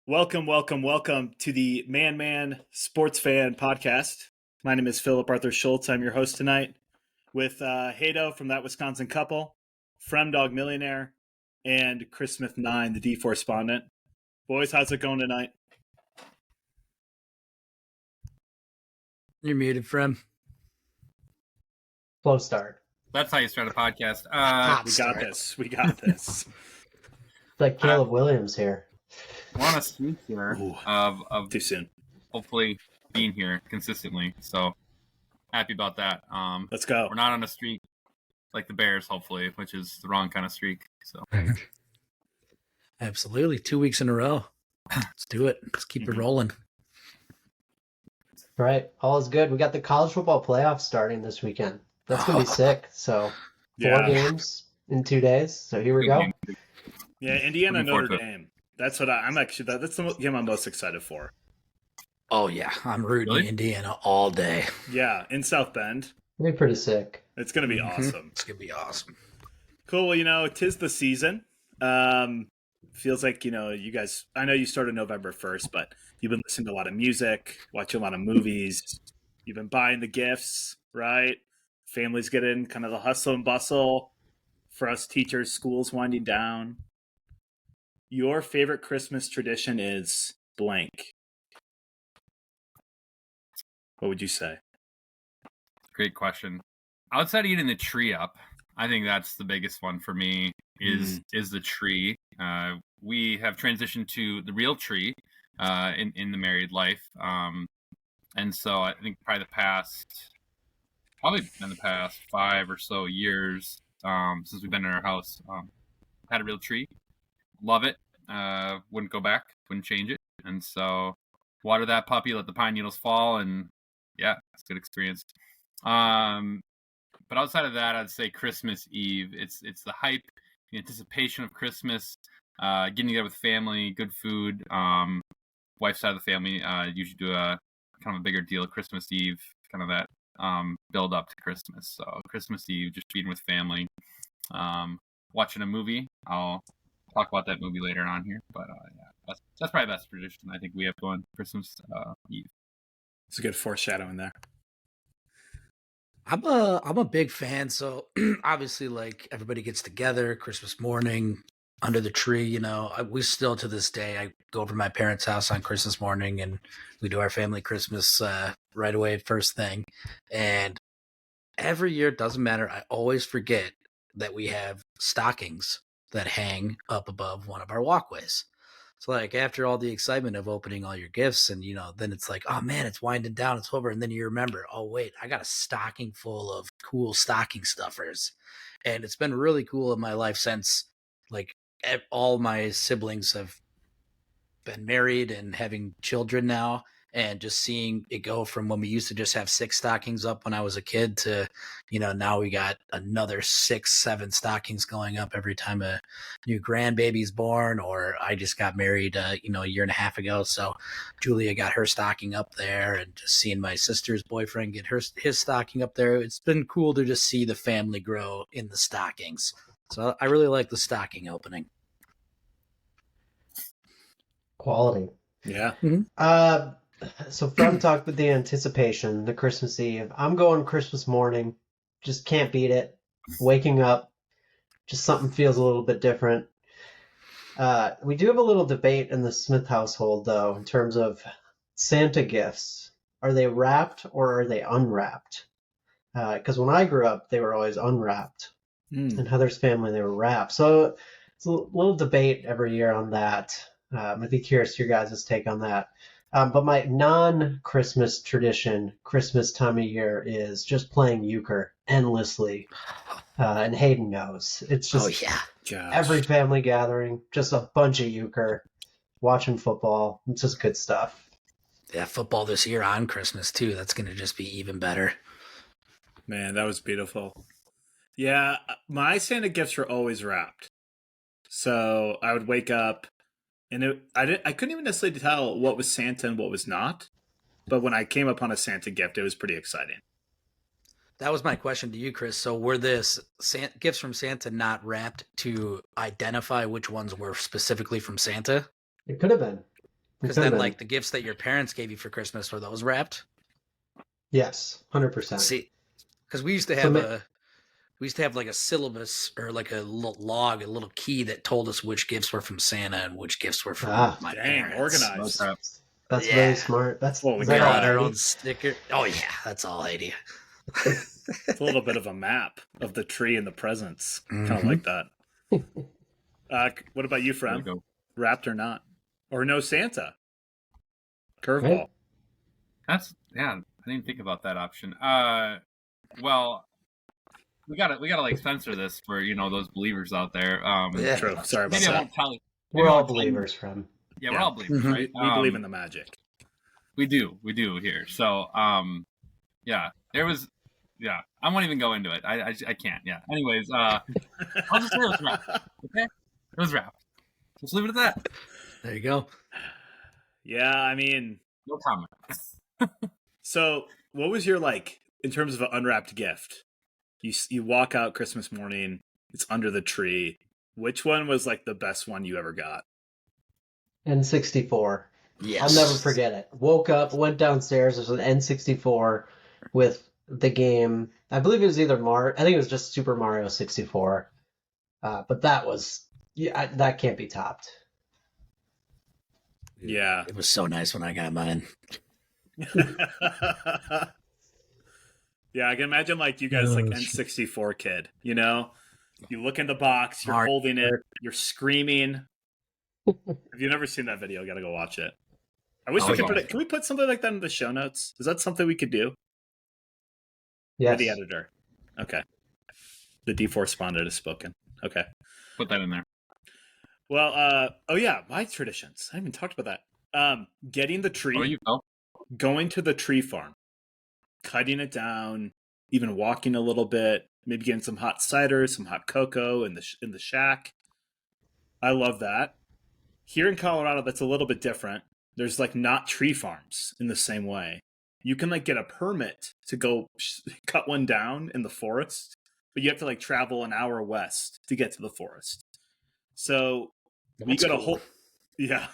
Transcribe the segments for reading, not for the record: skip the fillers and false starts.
Welcome to the Man Sports Fan podcast. My name is Philip Arthur Schultz. I'm your host tonight with Hado from That Wisconsin Couple, Fremdog Millionaire, and Chris Smith 9, the D4 Respondent. Boys, how's it going tonight? You're muted, Frem. Slow start. That's how you start a podcast. We got this. It's like Caleb Williams here. We're on a streak here of Too soon. hopefully being here consistently. So happy about that. Let's go. We're not on a streak like the Bears, hopefully, which is the wrong kind of streak. So Absolutely. 2 weeks in a row. Let's do it. Let's keep it rolling. Right. All is good. We got the college football playoffs starting this weekend. That's going to be sick. So 4 games in 2 days. So here we go. Yeah, Indiana, Notre Dame. That's what I'm actually, that's the game I'm most excited for. Oh, yeah. I'm rooting Indiana all day. Yeah, in South Bend. It'll be pretty sick. It's going to be awesome. It's going to be awesome. Cool. Well, 'tis the season. Feels like, you guys, I know you started November 1st, but you've been listening to a lot of music, watching a lot of movies. You've been buying the gifts, right? Families get in, kind of the hustle and bustle. For us teachers, school's winding down. Your favorite Christmas tradition is blank. What would you say? great question. Outside of getting the tree up, I think that's the biggest one for me is the tree. We have transitioned to the real tree in the married life. And so I think probably the past 5 or so years since we've been in our house, had a real tree. Love it. Wouldn't go back. Wouldn't change it. And so water that puppy, let the pine needles fall, and yeah, it's a good experience. But outside of that, I'd say Christmas Eve. It's the hype, the anticipation of Christmas, getting together with family, good food. Wife's side of the family usually do a kind of a bigger deal Christmas Eve, kind of that build up to Christmas. So Christmas Eve, just being with family, watching a movie. I'll talk about that movie later on here, but yeah, that's probably the best tradition I think we have going Christmas Eve. It's a good foreshadowing there. I'm a big fan. So obviously, like, everybody gets together Christmas morning under the tree. We still to this day, I go over to my parents' house on Christmas morning and we do our family Christmas right away, first thing. And every year, it doesn't matter, I always forget that we have stockings that hang up above one of our walkways. So, like, after all the excitement of opening all your gifts and, then it's like, oh man, it's winding down, it's over. And then you remember, oh wait, I got a stocking full of cool stocking stuffers. And it's been really cool in my life since, like, all my siblings have been married and having children now. And just seeing it go from when we used to just have 6 stockings up when I was a kid to, now we got another 6, 7 stockings going up every time a new grandbaby's born, or I just got married, a year and a half ago. So Julia got her stocking up there, and just seeing my sister's boyfriend get his stocking up there. It's been cool to just see the family grow in the stockings. So I really like the stocking opening. Quality. Yeah. Mm-hmm. So from talk with the anticipation, the Christmas Eve, I'm going Christmas morning. Just can't beat it. Waking up, just something feels a little bit different. We do have a little debate in the Smith household, though, in terms of Santa gifts. Are they wrapped or are they unwrapped? Because when I grew up, they were always unwrapped. In Heather's family, they were wrapped. So it's a little debate every year on that. I'd be curious your guys' take on that. But my non-Christmas tradition, Christmas time of year, is just playing euchre endlessly. And Hayden knows. It's just every family gathering, just a bunch of euchre, watching football. It's just good stuff. Yeah, football this year on Christmas, too. That's going to just be even better. Man, that was beautiful. Yeah, my Santa gifts were always wrapped. So I would wake up, and I couldn't even necessarily tell what was Santa and what was not. But when I came upon a Santa gift, it was pretty exciting. That was my question to you, Chris. So were this gifts from Santa not wrapped to identify which ones were specifically from Santa? It could have been. Because then, like, the gifts that your parents gave you for Christmas, were those wrapped? Yes, 100%. See, because we used to have like a syllabus or like a little log, a little key that told us which gifts were from Santa and which gifts were from my dang, parents. organized. That's very smart. That's Holy is that God. all, Got our Heidi? own sticker. Oh yeah, that's all Heidi. It's a little bit of a map of the tree and the presents. Kind of Mhm. like that. What about you, There we Frem? go. Wrapped or not? Or no Santa? Curveball. Right. I didn't think about that option. Well, we gotta like censor this for those believers out there. Yeah. True. Sorry about Maybe I that. won't tell you. We're all believers from. Yeah, we're all believers, Mhm. right? We believe in the magic. We do here. So, yeah, there was, yeah, I won't even go into it. I can't. Yeah. Anyways, I'll just say it was wrapped. Okay, it was wrapped. Just leave it at that. There you go. Yeah, I mean, No comment. so what was your, like, in terms of an unwrapped gift? You walk out Christmas morning, it's under the tree. Which one was, like, the best one you ever got? N64. Yes. I'll never forget it. Woke up, went downstairs. There's an N64 with the game. I believe it was either Mario. I think it was just Super Mario 64. But that was that can't be topped. Yeah. It was so nice when I got mine. Yeah, I can imagine, like, you guys, like, N64 kid, you know? You look in the box, you're Mario. holding it, you're screaming. If you've never seen that video, you gotta go watch it. I wish Oh, we could yeah. put it. Can we put something like that in the show notes? Is that something we could do? Yes. Or the editor. Okay. The D4 responded has spoken. Okay. Put that in there. Well, oh yeah, my traditions. I haven't even talked about that. Getting the tree, Oh, you go. going to the tree farm, cutting it down, even walking a little bit, maybe getting some hot cider, some hot cocoa in the shack. I love that. Here in Colorado, that's a little bit different. There's, like, not tree farms in the same way. You can, like, get a permit to go cut one down in the forest, but you have to, like, travel an hour west to get to the forest. So we got a whole, yeah,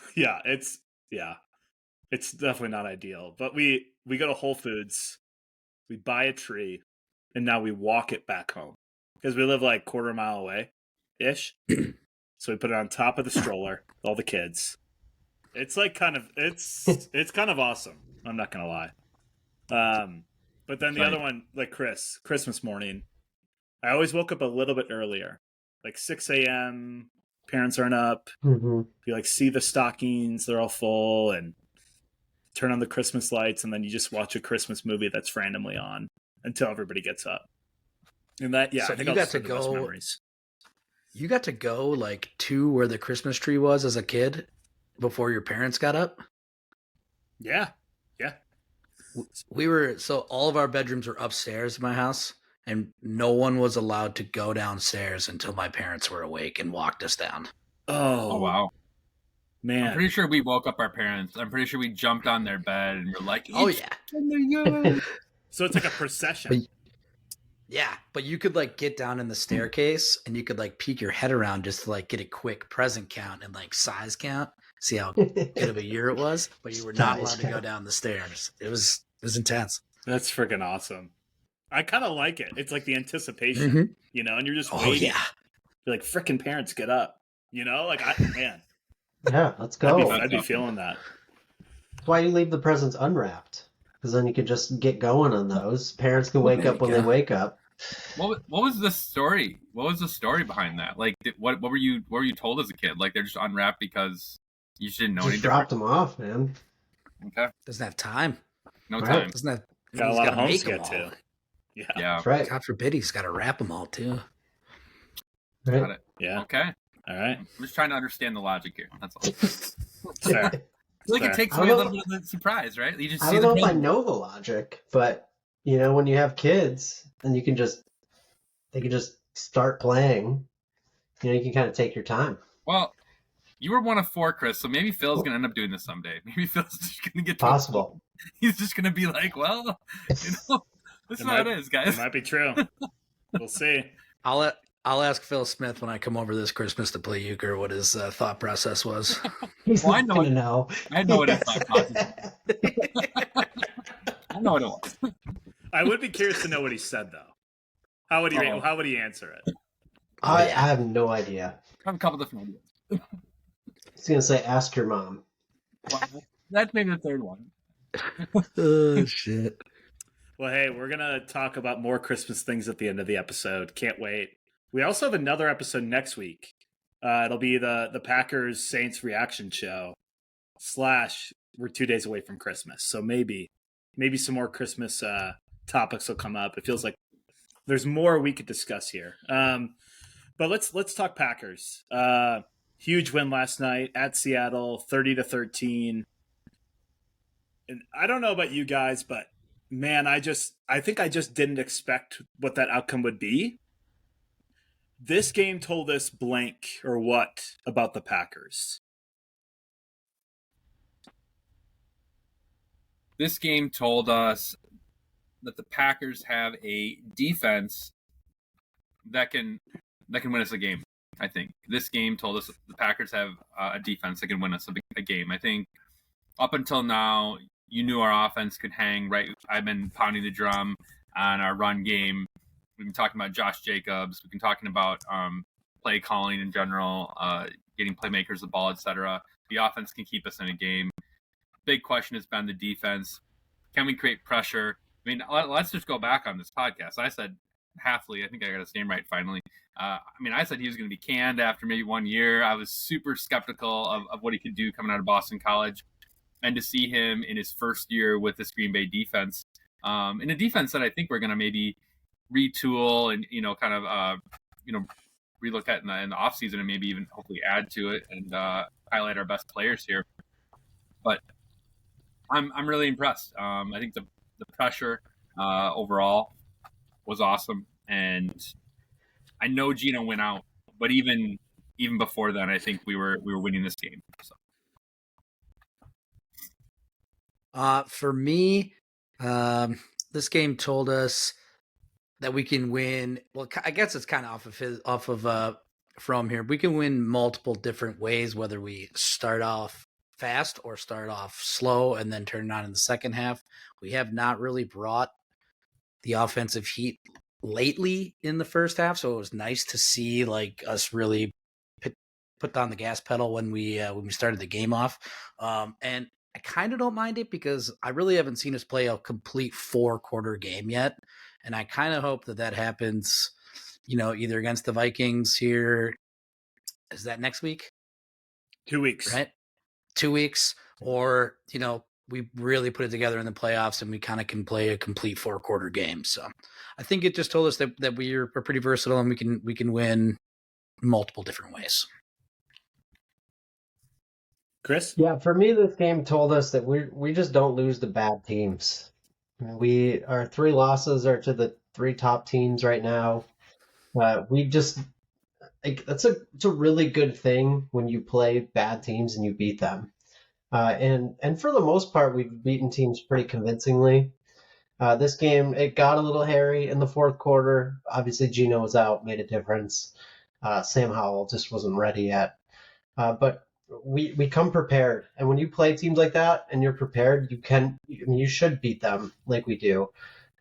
it's definitely not ideal. But we go to Whole Foods, we buy a tree, and now we walk it back home because we live like quarter mile away ish. So we put it on top of the stroller, all the kids. It's like it's kind of awesome. I'm not gonna lie. But then the Right. other one, like Christmas morning, I always woke up a little bit earlier, like 6 a.m. Parents aren't up. Mm-hmm. You, like, see the stockings; they're all full, and turn on the Christmas lights, and then you just watch a Christmas movie that's randomly on until everybody gets up. And that, yeah, So I think you I'll got just to have the best go- memories. You got to go like to where the Christmas tree was as a kid before your parents got up. Yeah. So all of our bedrooms were upstairs in my house, and no one was allowed to go downstairs until my parents were awake and walked us down. Oh, Oh wow. I'm man. pretty sure we woke up our parents. I'm pretty sure we jumped on their bed and were like, Oh "It's yeah. in the yard." So it's like a procession. Yeah, but you could like get down in the staircase and you could like peek your head around just to like get a quick present count and like size count, see how good of a year it was, but you were not allowed to go down the stairs. It was intense. That's freaking awesome. I kind of like it. It's like the anticipation, Mhm. you know, and you're just Oh waiting. yeah. You're like, freaking parents, get up. You know, like, man, Yeah, let's I'd go. be feeling that. That's why you leave the presents unwrapped, because then you can just get going on those. Parents can wake There up you when go. they wake up. What was the story? What was the story behind that? Like, what were you told as a kid? Like, they're just unwrapped because you just didn't know any Just different. dropped them off, man. Okay, Doesn't have time. no Right. time. Doesn't have. Got a he's lot gotta of homes make to 'em get all. to. Yeah. Yeah, That's right. God forbid he's got to wrap them all too. Right. got it. Yeah. Okay, All right. I'm just trying to understand the logic here. That's all. Fair. I feel like Fair. it takes I away a don't little bit of the surprise, right? You just I see don't know if I present. know the logic, but when you have kids, then they can just start playing. You can kind of take your time. Well, you were one of four, Chris, so maybe Phil's gonna end up doing this someday. Maybe Phil's just gonna get to a Possible. point. He's just gonna be like, well, this is how it is, guys. It might be true. We'll see. I'll I'll ask Phil Smith when I come over this Christmas to play euchre what his thought process was. He's Well, I not know going to know. I know what his thought process is. I know what it was. I would be curious to know what he said though. How would he answer it? I have no idea. I have a couple different ideas. He's going to say, ask your mom. Well, that's maybe the third one. Oh, shit. Well, hey, we're going to talk about more Christmas things at the end of the episode. Can't wait. We also have another episode next week. It'll be the Packers Saints reaction show / we're 2 days away from Christmas. So maybe some more Christmas topics will come up. It feels like there's more we could discuss here. But let's talk Packers. Huge win last night at Seattle, 30-13. And I don't know about you guys, but man, I think I just didn't expect what that outcome would be. This game told us blank or what about the Packers? This game told us that the Packers have a defense that can win us a game. I think this game told us the Packers have a defense that can win us a game. I think up until now, you knew our offense could hang. Right, I've been pounding the drum on our run game. We've been talking about Josh Jacobs. We've been talking about play calling in general, getting playmakers the ball, etc. The offense can keep us in a game. Big question has been the defense. Can we create pressure? I mean, let's just go back on this podcast. I said Halfley, I think I got his name right finally. I said he was going to be canned after maybe 1 year. I was super skeptical of what he could do coming out of Boston College. And to see him in his first year with this Green Bay defense, in a defense that I think we're going to maybe retool and, relook at in the offseason and maybe even hopefully add to it and highlight our best players here. But I'm really impressed. I think the pressure overall was awesome, and I know Gino went out, but even before then, I think we were winning this game. So. For me, this game told us that we can win. Well, I guess it's kind of from here. We can win multiple different ways, whether we start off fast or start off slow and then turn it on in the second half. We have not really brought the offensive heat lately in the first half, so it was nice to see like us really put down the gas pedal when we started the game off. And I kind of don't mind it because I really haven't seen us play a complete 4-quarter game yet, and I kind of hope that happens, either against the Vikings here. Is that next week? 2 weeks, right? 2 weeks, or we really put it together in the playoffs and we kind of can play a complete 4-quarter game. So I think it just told us that we're pretty versatile and we can win multiple different ways. Chris? Yeah, for me, this game told us that we just don't lose to bad teams. Our 3 losses are to the 3 top teams right now. We just it's a really good thing when you play bad teams and you beat them. And for the most part, we've beaten teams pretty convincingly. This game, it got a little hairy in the 4th quarter. Obviously, Gino was out, made a difference. Sam Howell just wasn't ready yet. But we come prepared. And when you play teams like that and you're prepared, you should beat them like we do.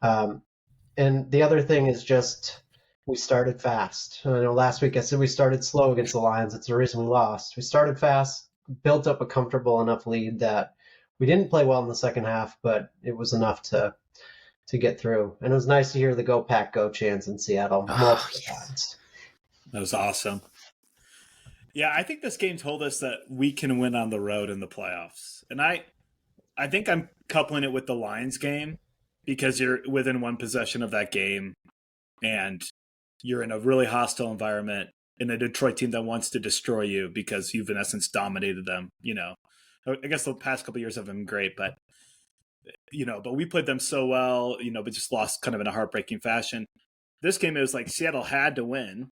And the other thing is just we started fast. I know last week I said we started slow against the Lions. That's the reason we lost. We started fast, built up a comfortable enough lead that we didn't play well in the second half, but it was enough to get through. And it was nice to hear the Go Pack Go chants in Seattle multiple times. That was awesome. Yeah, I think this game told us that we can win on the road in the playoffs. And I think I'm coupling it with the Lions game because you're within 1 possession of that game and you're in a really hostile environment in a Detroit team that wants to destroy you because you've in essence dominated them. I guess the past couple of years have been great, but we played them so well, but just lost kind of in a heartbreaking fashion. This game, it was like Seattle had to win,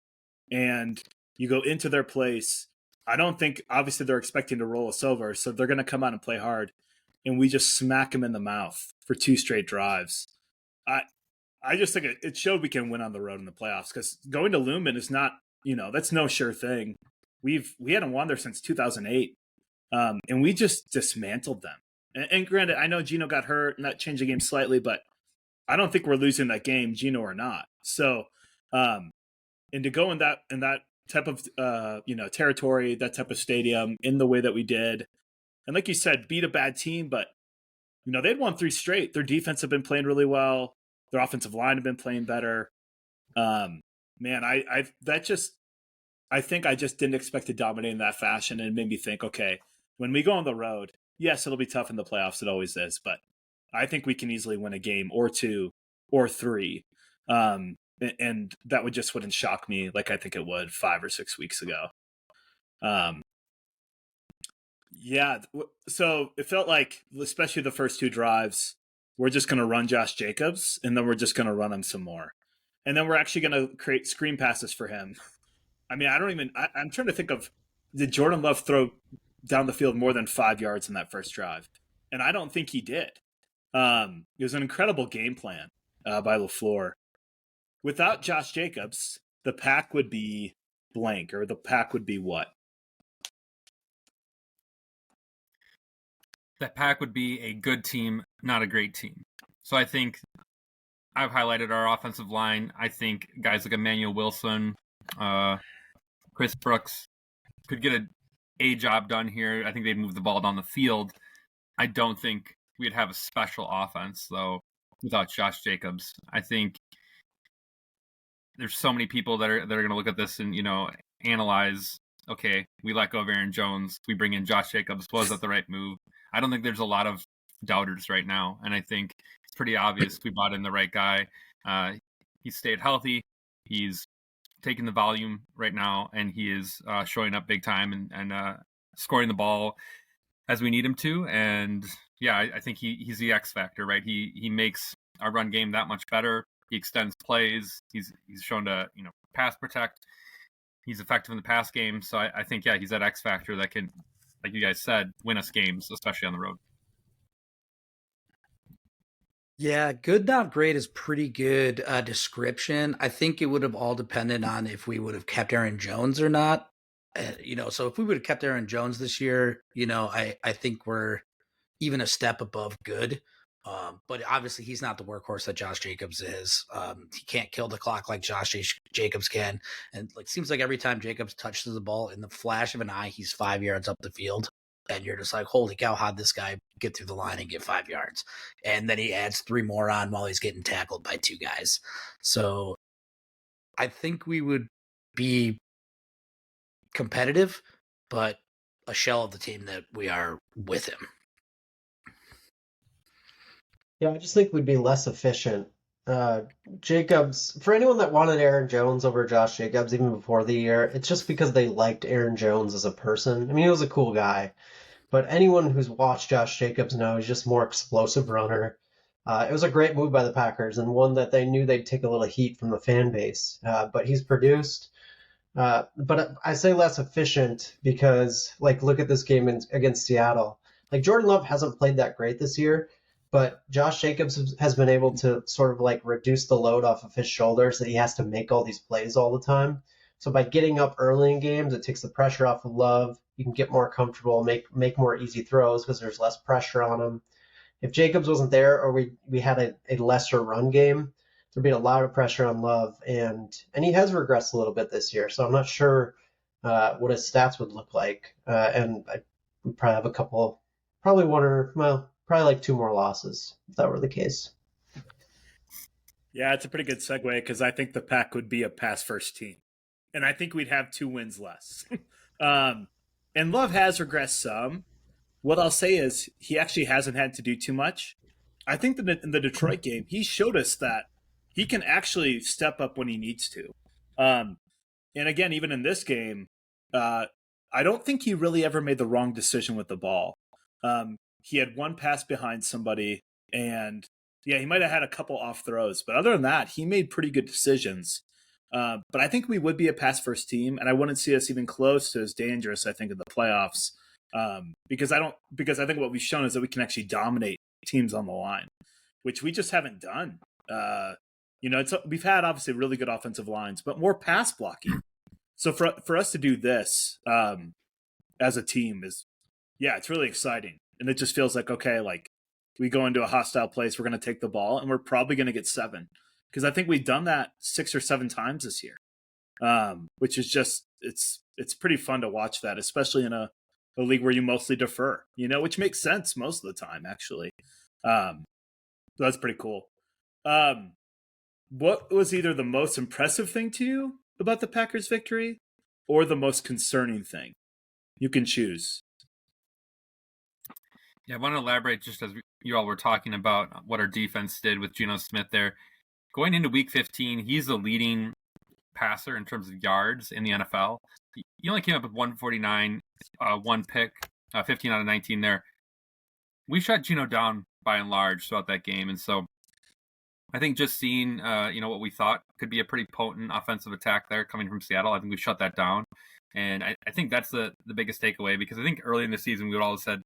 and you go into their place. I don't think, obviously, they're expecting to roll us over, so they're going to come out and play hard, and we just smack them in the mouth for 2 straight drives. I just think it showed we can win on the road in the playoffs, because going to Lumen is not, that's no sure thing. We hadn't won there since 2008, and we just dismantled them. And granted, I know Gino got hurt, and that changed the game slightly, but I don't think we're losing that game, Gino or not. So, and to go in that type of territory, that type of stadium, in the way that we did, and like you said, beat a bad team, but they'd won 3 straight. Their defense had been playing really well. Their offensive line had been playing better. Man, I think I just didn't expect to dominate in that fashion, and it made me think, okay, when we go on the road, yes, it'll be tough in the playoffs. It always is, but I think we can easily win a game or 2 or 3. And that wouldn't shock me like I think it would 5 or 6 weeks ago. Yeah. So it felt like, especially the first 2 drives, we're just going to run Josh Jacobs, and then we're just going to run him some more. And then we're actually going to create screen passes for him. I mean, I'm trying to think of, did Jordan Love throw down the field more than 5 yards in that first drive? And I don't think he did. It was an incredible game plan by LaFleur. Without Josh Jacobs, the pack would be blank, or the pack would be what? That pack would be a good team, not a great team. So I think I've highlighted our offensive line. I think guys like Emmanuel Wilson, Chris Brooks could get a job done here. I think they'd move the ball down the field. I don't think we'd have a special offense, though, without Josh Jacobs. I think there's so many people that are going to look at this and, analyze, okay, we let go of Aaron Jones. We bring in Josh Jacobs. Was that the right move? I don't think there's a lot of doubters right now. And I think it's pretty obvious we brought in the right guy. He stayed healthy. He's taking the volume right now, and he is showing up big time and scoring the ball as we need him to. And yeah, I think he's the X factor, right? He makes our run game that much better. He extends plays. He's shown to pass protect. He's effective in the pass game. So I think, yeah, he's that X factor that can, like you guys said, win us games, especially on the road. Yeah, good, not great is pretty good description. I think it would have all depended on if we would have kept Aaron Jones or not. So if we would have kept Aaron Jones this year, I think we're even a step above good. But obviously he's not the workhorse that Josh Jacobs is. He can't kill the clock like Josh Jacobs can. And seems like every time Jacobs touches the ball, in the flash of an eye, he's 5 yards up the field. And you're just like, holy cow, how'd this guy get through the line and get 5 yards? And then he adds 3 more on while he's getting tackled by 2 guys. So I think we would be competitive, but a shell of the team that we are with him. Yeah, I just think we'd be less efficient. Jacobs, for anyone that wanted Aaron Jones over Josh Jacobs even before the year, it's just because they liked Aaron Jones as a person. I mean, he was a cool guy, but anyone who's watched Josh Jacobs knows he's just a more explosive runner. It was a great move by the Packers, and one that they knew they'd take a little heat from the fan base. But he's produced. But I say less efficient because, look at this game against Seattle. Jordan Love hasn't played that great this year, but Josh Jacobs has been able to sort of reduce the load off of his shoulders that he has to make all these plays all the time. So by getting up early in games, it takes the pressure off of Love. You can get more comfortable, make more easy throws because there's less pressure on him. If Jacobs wasn't there, or we had a lesser run game, there'd be a lot of pressure on Love, and he has regressed a little bit this year. So I'm not sure what his stats would look like. And I would probably have probably 2 more losses if that were the case. Yeah, it's a pretty good segue because I think the Pack would be a pass first team, and I think we'd have 2 wins less. And Love has regressed some. What I'll say is he actually hasn't had to do too much. I think that in the Detroit game, he showed us that he can actually step up when he needs to. And again, even in this game, I don't think he really ever made the wrong decision with the ball. He had 1 pass behind somebody, and yeah, he might have had a couple off throws, but other than that, he made pretty good decisions. But I think we would be a pass first team, and I wouldn't see us even close to as dangerous, I think, in the playoffs. Because I think what we've shown is that we can actually dominate teams on the line, which we just haven't done we've had obviously really good offensive lines, but more pass blocking. So for us to do this as a team it's really exciting, and it just feels like okay, like we go into a hostile place, we're going to take the ball, and we're probably going to get 7 because I think we've done that 6 or 7 times this year, which is just it's pretty fun to watch that, especially in a league where you mostly defer, which makes sense most of the time actually. So that's pretty cool. What was either the most impressive thing to you about the Packers' victory or the most concerning thing? You can choose. Yeah, I want to elaborate just as you all were talking about what our defense did with Geno Smith there. Going into Week 15, he's the leading passer in terms of yards in the NFL. He only came up with 149, 1 pick, 15 out of 19 there. We shut Geno down by and large throughout that game, and so I think just seeing what we thought could be a pretty potent offensive attack there coming from Seattle, I think we shut that down. And I think that's the biggest takeaway, because I think early in the season we would all have said,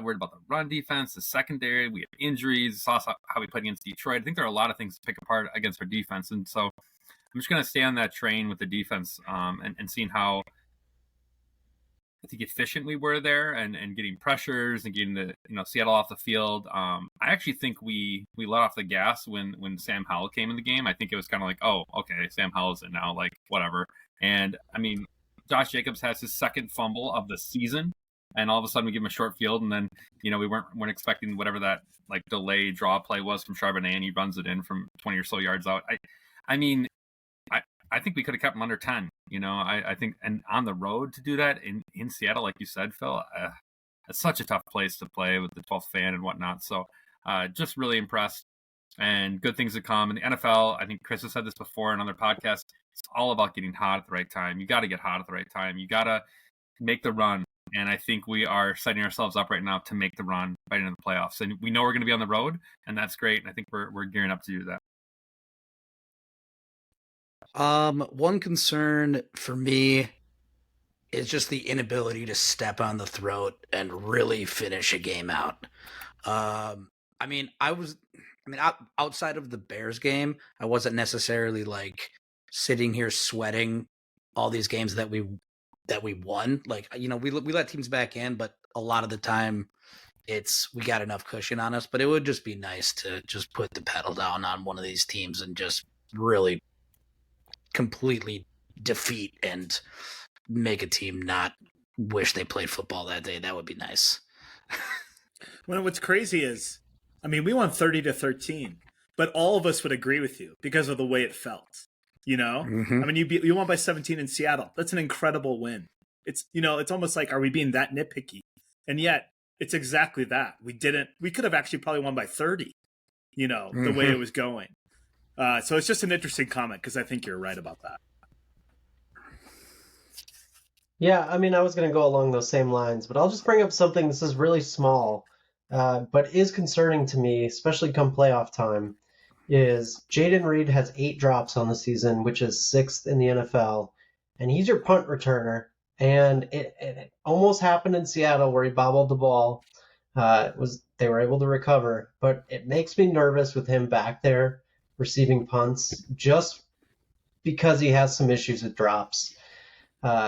worried about the run defense, the secondary, we have injuries, saw how we played against Detroit. I think there are a lot of things to pick apart against our defense. And so I'm just going to stay on that train with the defense and seeing how I think efficient we were there and getting pressures and getting the Seattle off the field. I actually think we let off the gas when Sam Howell came in the game. I think it was kind of like, oh, okay, Sam Howell's in now, like whatever. And I mean, Josh Jacobs has his second fumble of the season, and all of a sudden we give him a short field, and then we weren't expecting whatever that like delay draw play was from Charbonnet, and he runs it in from 20 or so yards out. I think we could have kept him under 10. I think, and on the road to do that in Seattle, like you said, Phil, it's such a tough place to play with the 12th fan and whatnot. So just really impressed, and good things to come. In the NFL, I think Chris has said this before in other podcasts, it's all about getting hot at the right time. You got to get hot at the right time. You got to make the run. And I think we are setting ourselves up right now to make the run right into the playoffs. And we know we're going to be on the road, and that's great. And I think we're gearing up to do that. One concern for me is just the inability to step on the throat and really finish a game out. Outside of the Bears game, I wasn't necessarily like sitting here sweating all these games that we won. Like, we let teams back in, but a lot of the time we got enough cushion on us. But it would just be nice to just put the pedal down on one of these teams and just really completely defeat and make a team not wish they played football that day. That would be nice. Well, what's crazy is, we won 30-13, but all of us would agree with you because of the way it felt. Mm-hmm. You won by 17 in Seattle. That's an incredible win. It's it's almost like, are we being that nitpicky? And yet it's exactly that. We could have actually probably won by 30, Mm-hmm. the way it was going. So it's just an interesting comment, because I think you're right about that. Yeah, I was going to go along those same lines, but I'll just bring up something this is really small, but is concerning to me, especially come playoff time, is Jaden Reed has 8 drops on the season, which is 6th in the NFL, and he's your punt returner, and it almost happened in Seattle where he bobbled the ball. They were able to recover, but it makes me nervous with him back there receiving punts, just because he has some issues with drops.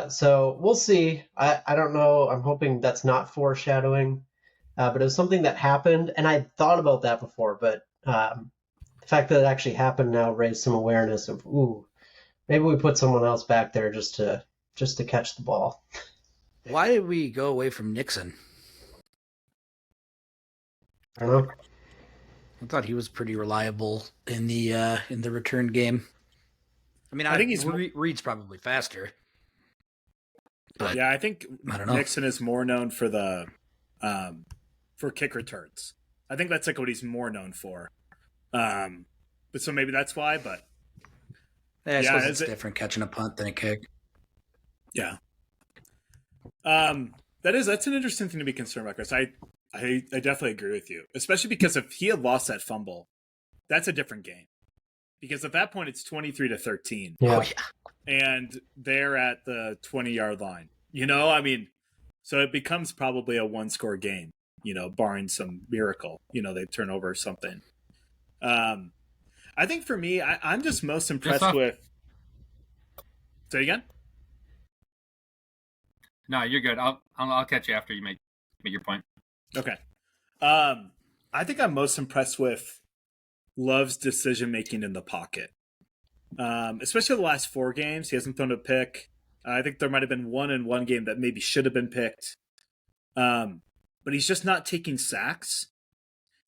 So we'll see. I don't know. I'm hoping that's not foreshadowing, but it was something that happened, and I thought about that before, but the fact that it actually happened now raised some awareness of, maybe we put someone else back there just to catch the ball. Why did we go away from Nixon? I don't know. I thought he was pretty reliable in the return game. I think Reed's probably faster. But yeah, I think I don't know. Nixon is more known for the for kick returns. I think that's like what he's more known for. But so maybe that's why. But I suppose it's different catching a punt than a kick. Yeah. That's an interesting thing to be concerned about, Chris. I definitely agree with you, especially because if he had lost that fumble, that's a different game. Because at that point, it's 23-13. Yeah. Oh, yeah. And they're at the 20-yard line. So it becomes probably a one-score game, barring some miracle. They turn over something. I think for me, I'm just most impressed off- with. Say again? No, you're good. I'll catch you after you make your point. Okay. I think I'm most impressed with Love's decision making in the pocket. Especially the last 4 games, he hasn't thrown a pick. I think there might have been one in one game that maybe should have been picked. But he's just not taking sacks.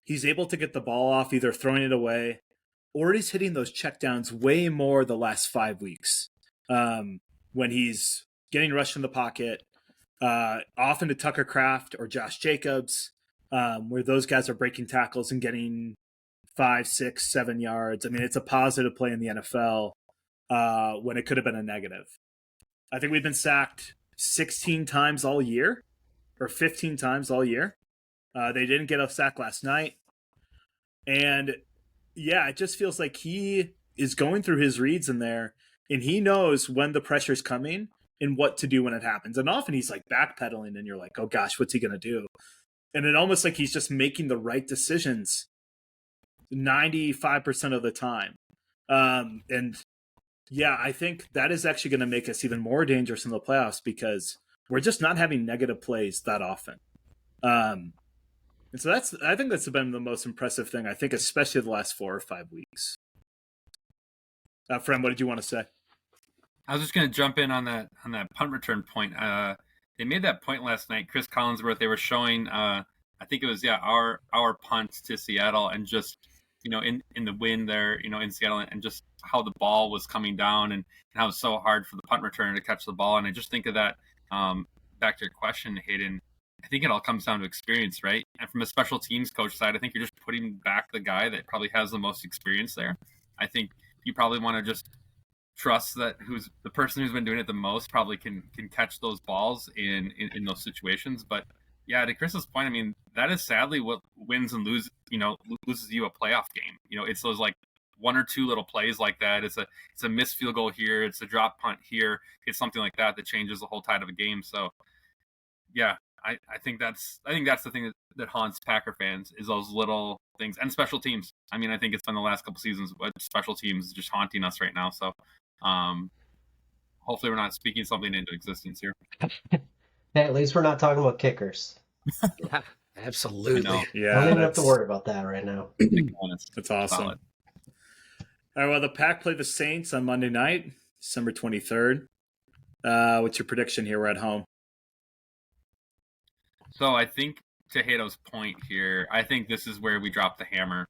He's able to get the ball off, either throwing it away, or he's hitting those checkdowns way more the last 5 weeks. When he's getting rushed in the pocket, often to Tucker Kraft or Josh Jacobs, where those guys are breaking tackles and getting 5, 6, 7 yards. I mean, it's a positive play in the NFL when it could have been a negative. I think we've been sacked 16 times all year, or 15 times all year. They didn't get a sack last night. And yeah, it just feels like he is going through his reads in there, and he knows when the pressure's coming and what to do when it happens. And often he's like backpedaling, and you're like, oh gosh, what's he going to do? And it almost like he's just making the right decisions 95% of the time. And yeah, I think that is actually going to make us even more dangerous in the playoffs because we're just not having negative plays that often. And so I think that's been the most impressive thing, I think, especially the last 4 or 5 weeks. Friend, what did you want to say? I was just going to jump in on that punt return point. They made that point last night. Chris Collinsworth, they were showing, I think it was our punt to Seattle, and just in the wind there, in Seattle, and just how the ball was coming down, and how it was so hard for the punt returner to catch the ball. And I just think of that. Back to your question, Hayden. I think it all comes down to experience, right? And from a special teams coach side, I think you're just putting back the guy that probably has the most experience there. I think you probably want to just trust that who's the person who's been doing it the most probably can catch those balls in those situations. But yeah, to Chris's point, I mean, that is sadly what wins and loses you a playoff game. It's those like 1 or 2 little plays like that. It's a missed field goal here. It's a drop punt here. It's something like that changes the whole tide of a game. So yeah, I think that's the thing that haunts Packer fans is those little things, and special teams. I mean, I think it's been the last couple seasons, but special teams is just haunting us right now. So hopefully we're not speaking something into existence here. Hey, at least we're not talking about kickers. Yeah, absolutely. Yeah, Don't even have to worry about that right now. That's awesome. Solid. All right, well, the Pack play the Saints on Monday night, December 23rd. What's your prediction here? We're at home. So I think, to Hato's point here, I think this is where we drop the hammer.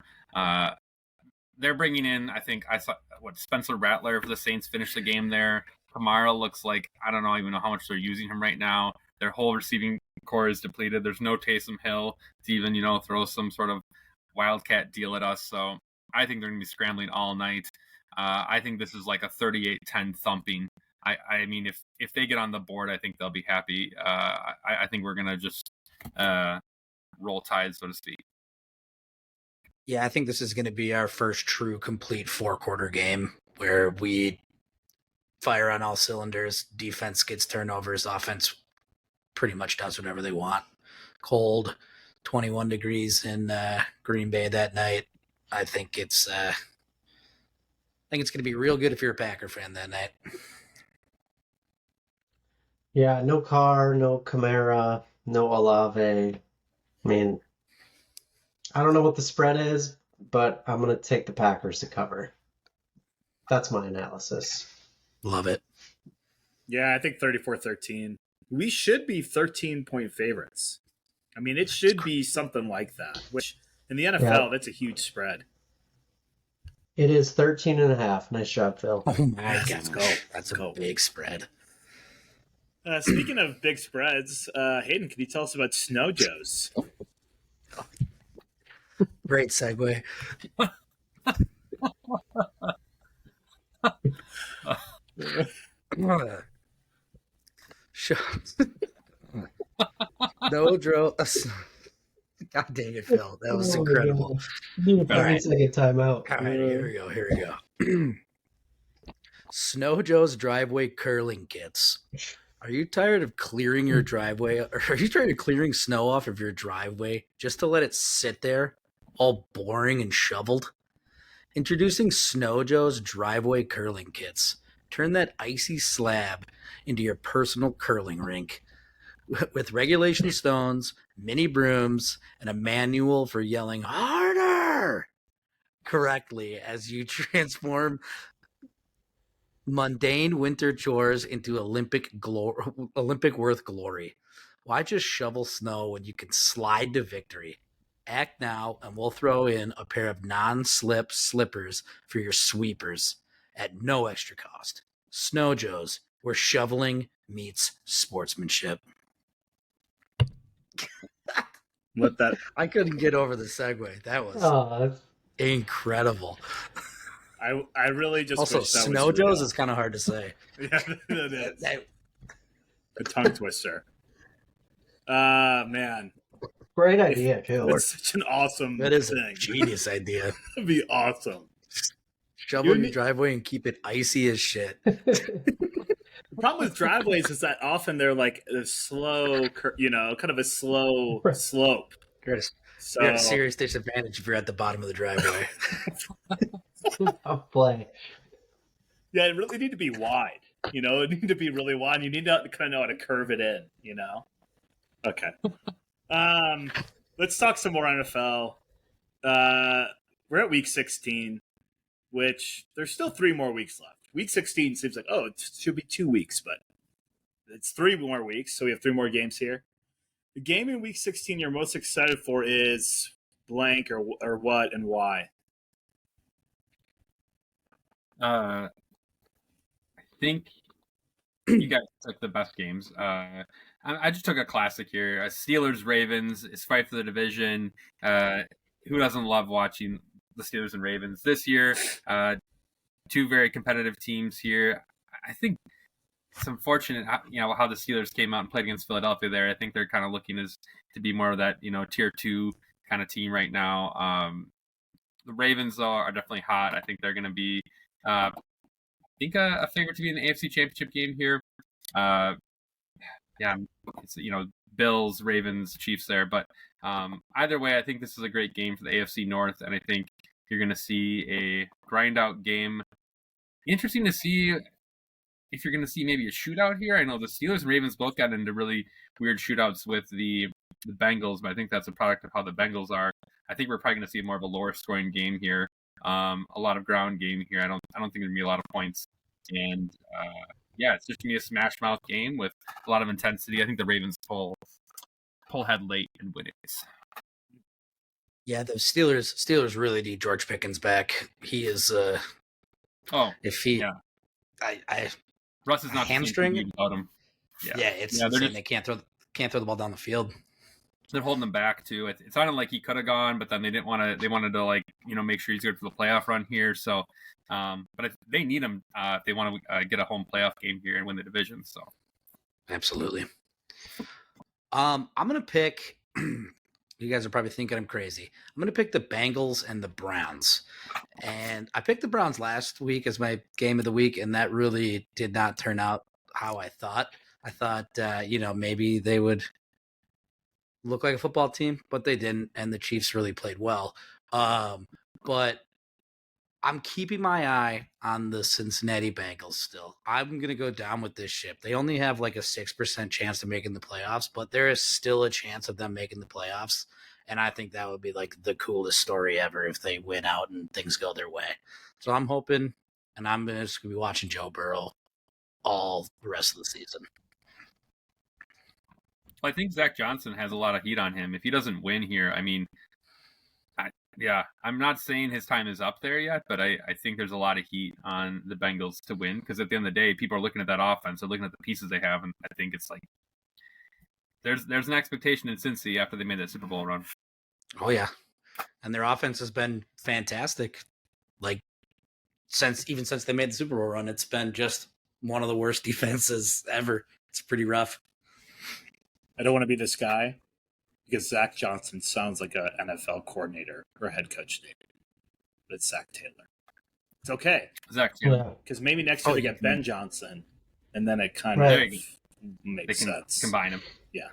They're bringing in, I think I saw Spencer Rattler for the Saints finished the game there. Kamara looks like, I don't even know how much they're using him right now. Their whole receiving core is depleted. There's no Taysom Hill to even, throw some sort of wildcat deal at us. So I think they're going to be scrambling all night. I think this is like a 38-10 thumping. I mean, if they get on the board, I think they'll be happy. I think we're going to just roll tide, so to speak. Yeah, I think this is going to be our first true complete 4-quarter game where we fire on all cylinders. Defense gets turnovers. Offense pretty much does whatever they want. Cold, 21 degrees in Green Bay that night. I think it's going to be real good if you're a Packer fan that night. Yeah, no Carr, no Kamara, no Olave. I mean, I don't know what the spread is, but I'm going to take the Packers to cover. That's my analysis. Love it. Yeah, I think 34-13. We should be 13-point favorites. I mean, it should be something like that, which in the NFL, that's a huge spread. It is 13.5. Nice job, Phil. Oh my Yes, God. let's go. That's a big spread. Speaking of big spreads, Hayden, can you tell us about Snow Joe's? Great segue. No drill. God dang it, Phil. That was incredible. Need a All right. 30-second timeout. All right, here we go. Snow Joe's driveway curling kits. Are you tired of clearing your driveway? Or are you tired of clearing snow off of your driveway just to let it sit there all boring and shoveled? Introducing Snow Joe's driveway curling kits. Turn that icy slab into your personal curling rink. With regulation stones, mini brooms, and a manual for yelling harder correctly as you transform mundane winter chores into Olympic worth glory. Why just shovel snow when you can slide to victory? Act now, and we'll throw in a pair of non-slip slippers for your sweepers at no extra cost. Snow Joe's, where shoveling meets sportsmanship. What that? I couldn't get over the segue. That was that's incredible. I really just Also, wish that Snow was real. Joe's is kind of hard to say. Yeah, it is. That- A tongue twister. Man, great idea too. it's such an awesome that is thing. a genius idea. It'd be awesome. Shovel your driveway and keep it icy as shit. The problem with driveways is that often they're like a slow, kind of a slow slope. You're So at a serious disadvantage if you're at the bottom of the driveway. I'll play. yeah, it really need to be wide. It need to be really wide. You need to kind of know how to curve it in. Okay. Let's talk some more NFL. We're at week 16, which there's still 3 more weeks left. Week 16 seems like, it should be 2 weeks, but it's 3 more weeks, so we have 3 more games here. The game in week 16 you're most excited for is blank or what and why? I think you guys took the best games. I just took a classic here. Steelers Ravens. It's fight for the division. Who doesn't love watching the Steelers and Ravens this year? 2 very competitive teams here. I think it's unfortunate, how the Steelers came out and played against Philadelphia there. I think they're kind of looking to be more of that, tier 2 kind of team right now. The Ravens, though, are definitely hot. I think they're going to be, a favorite to be in the AFC Championship game here. It's, Bills, Ravens, Chiefs there. But either way, I think this is a great game for the AFC North, and I think you're going to see a grind-out game. Interesting to see if you're going to see maybe a shootout here. I know the Steelers and Ravens both got into really weird shootouts with the Bengals, but I think that's a product of how the Bengals are. I think we're probably going to see more of a lower scoring game here. A lot of ground game here. I don't think there's going to be a lot of points. And it's just going to be a smash mouth game with a lot of intensity. I think the Ravens pull head late and win it. Yeah, the Steelers really need George Pickens back. He is Russ is not hamstring without him. Yeah, it's insane. They can't throw the ball down the field. They're holding him back too. It sounded like he could have gone, but then they didn't want to. They wanted to make sure he's good for the playoff run here. So, but if they need him if they want to get a home playoff game here and win the division. So, absolutely. I'm gonna pick. You guys are probably thinking I'm crazy. I'm gonna pick the Bengals and the Browns, and I picked the Browns last week as my game of the week, and that really did not turn out how I thought. I thought maybe they would look like a football team, but they didn't, and the Chiefs really played well. But I'm keeping my eye on the Cincinnati Bengals still. I'm going to go down with this ship. They only have like a 6% chance of making the playoffs, but there is still a chance of them making the playoffs, and I think that would be like the coolest story ever if they win out and things go their way. So I'm hoping, and I'm just going to be watching Joe Burrow all the rest of the season. I think Zach Johnson has a lot of heat on him. If he doesn't win here, I mean, I'm not saying his time is up there yet, but I think there's a lot of heat on the Bengals to win because at the end of the day, people are looking at that offense, they're looking at the pieces they have, and I think it's like there's an expectation in Cincy after they made that Super Bowl run. Oh yeah, and their offense has been fantastic. Like since they made the Super Bowl run, it's been just one of the worst defenses ever. It's pretty rough. I don't want to be this guy because Zach Johnson sounds like an NFL coordinator or head coach name. But it's Zach Taylor. It's okay. Zach Taylor. Because maybe next year they get Ben Johnson, and then it kind Right. of makes sense. Combine him. Yeah.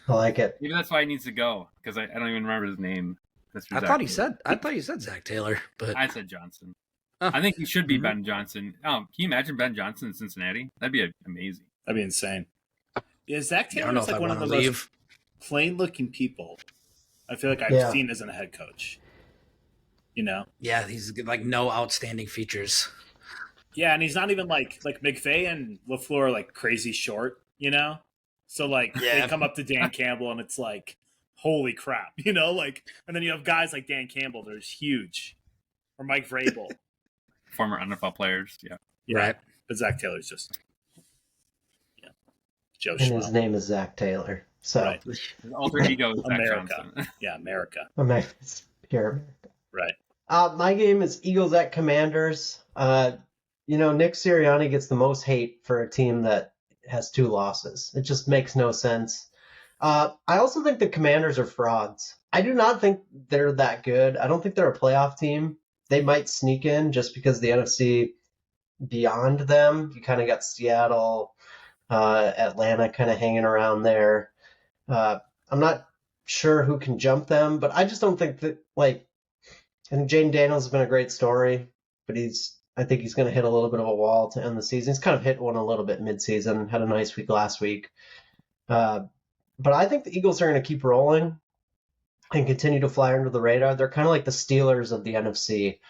I like it. Maybe that's why he needs to go because I don't even remember his name. Mr. I Zach thought he Taylor. said. I thought you said Zach Taylor, but I said Johnson. Huh. I think he should be Mhm. Ben Johnson. Can you imagine Ben Johnson in Cincinnati? That'd be amazing. That'd be insane. Yeah, Zach I don't Taylor know is if like I one of want the to most leave. plain-looking people I feel like I've Yeah. seen as a head coach. You know? Yeah, he's like no outstanding features. Yeah, and he's not even like McVay and LaFleur are like crazy short, you know? So like they Yeah. come up to Dan Campbell and it's like, holy crap, you know? Like, and then you have guys like Dan Campbell that are huge, or Mike Vrabel. Former NFL players, yeah. Right. But Zach Taylor's just Joe And Schmo. his name is Zach Taylor. So Right. His alter ego is Zach America. Johnson. Yeah, America. America's pure America. Right. My game is Eagles at Commanders. Nick Sirianni gets the most hate for a team that has 2 losses. It just makes no sense. I also think the Commanders are frauds. I do not think they're that good. I don't think they're a playoff team. They might sneak in just because the NFC beyond them. You kind of got Seattle, Atlanta kind of hanging around there. I'm not sure who can jump them, but I just don't think that, I think Jaden Daniels has been a great story, but I think he's going to hit a little bit of a wall to end the season. He's kind of hit one a little bit midseason, had a nice week last week. But I think the Eagles are going to keep rolling and continue to fly under the radar. They're kind of like the Steelers of the NFC.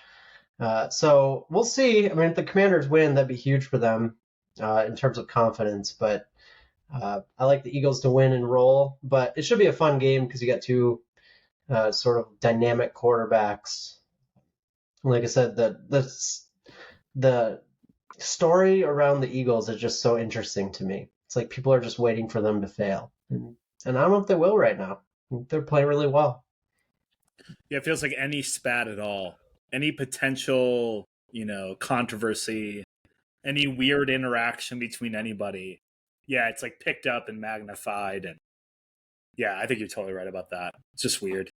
So we'll see. I mean, if the Commanders win, that'd be huge for them in terms of confidence. But I like the Eagles to win and roll. But it should be a fun game because you got 2 sort of dynamic quarterbacks. Like I said, the story around the Eagles is just so interesting to me. It's like people are just waiting for them to fail. And I don't know if they will right now. They're playing really well. Yeah, it feels like any spat at all, any potential, controversy, any weird interaction between anybody. Yeah, it's like picked up and magnified. And yeah, I think you're totally right about that. It's just weird.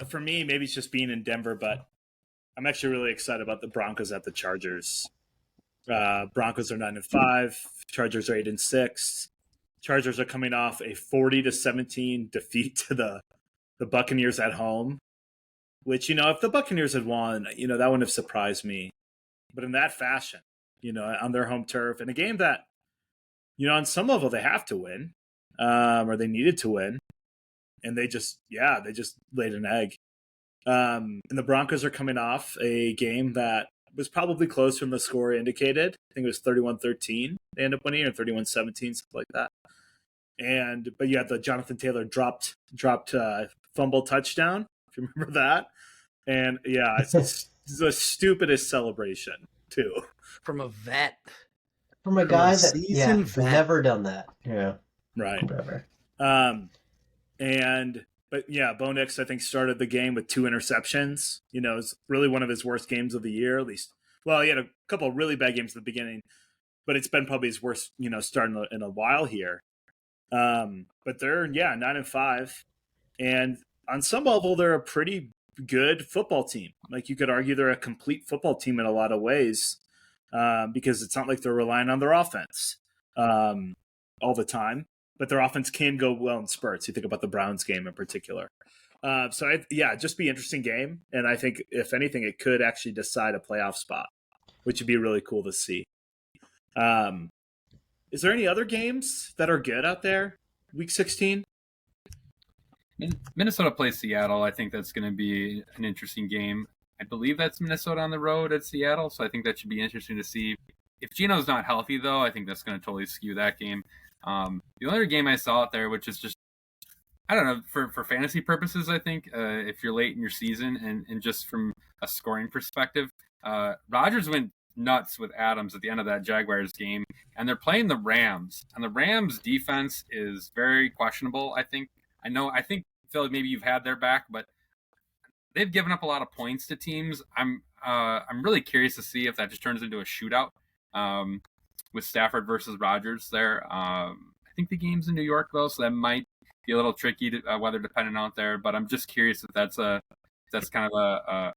For me, maybe it's just being in Denver, but I'm actually really excited about the Broncos at the Chargers. Broncos are 9-5. Chargers are 8-6. Chargers are coming off a 40-17 defeat to the Buccaneers at home, which, if the Buccaneers had won, that wouldn't have surprised me. But in that fashion, on their home turf, in a game that, on some level they have to win, or they needed to win, and they just laid an egg. And the Broncos are coming off a game that was probably closer than the score indicated. I think it was 31-13 they ended up winning, or 31-17, something like that. But yeah, the Jonathan Taylor dropped fumble touchdown, if you remember that. And yeah, it's the stupidest celebration too. From a vet. From a guy that seasoned has vet. never done that. Yeah. Right. Whatever. But yeah, Bo Nix, I think, started the game with 2 interceptions. It was really one of his worst games of the year, at least. Well, he had a couple of really bad games at the beginning, but it's been probably his worst, starting in a while here. But they're 9-5, and on some level, they're a pretty good football team. Like, you could argue they're a complete football team in a lot of ways, because it's not like they're relying on their offense all the time. But their offense can go well in spurts. You think about the Browns game in particular. Just be an interesting game. And I think, if anything, it could actually decide a playoff spot, which would be really cool to see. Is there any other games that are good out there? Week 16? Minnesota plays Seattle. I think that's going to be an interesting game. I believe that's Minnesota on the road at Seattle, so I think that should be interesting to see. If Geno's not healthy, though, I think that's going to totally skew that game. The other game I saw out there, which is just, I don't know, for fantasy purposes, I think, if you're late in your season and just from a scoring perspective, Rodgers went nuts with Adams at the end of that Jaguars game, and they're playing the Rams, and the Rams defense is very questionable. I think Phil, maybe you've had their back, but they've given up a lot of points to teams. I'm really curious to see if that just turns into a shootout with Stafford versus Rodgers there. I think the game's in New York, though, so that might be a little tricky to weather dependent out there, but I'm just curious if that's kind of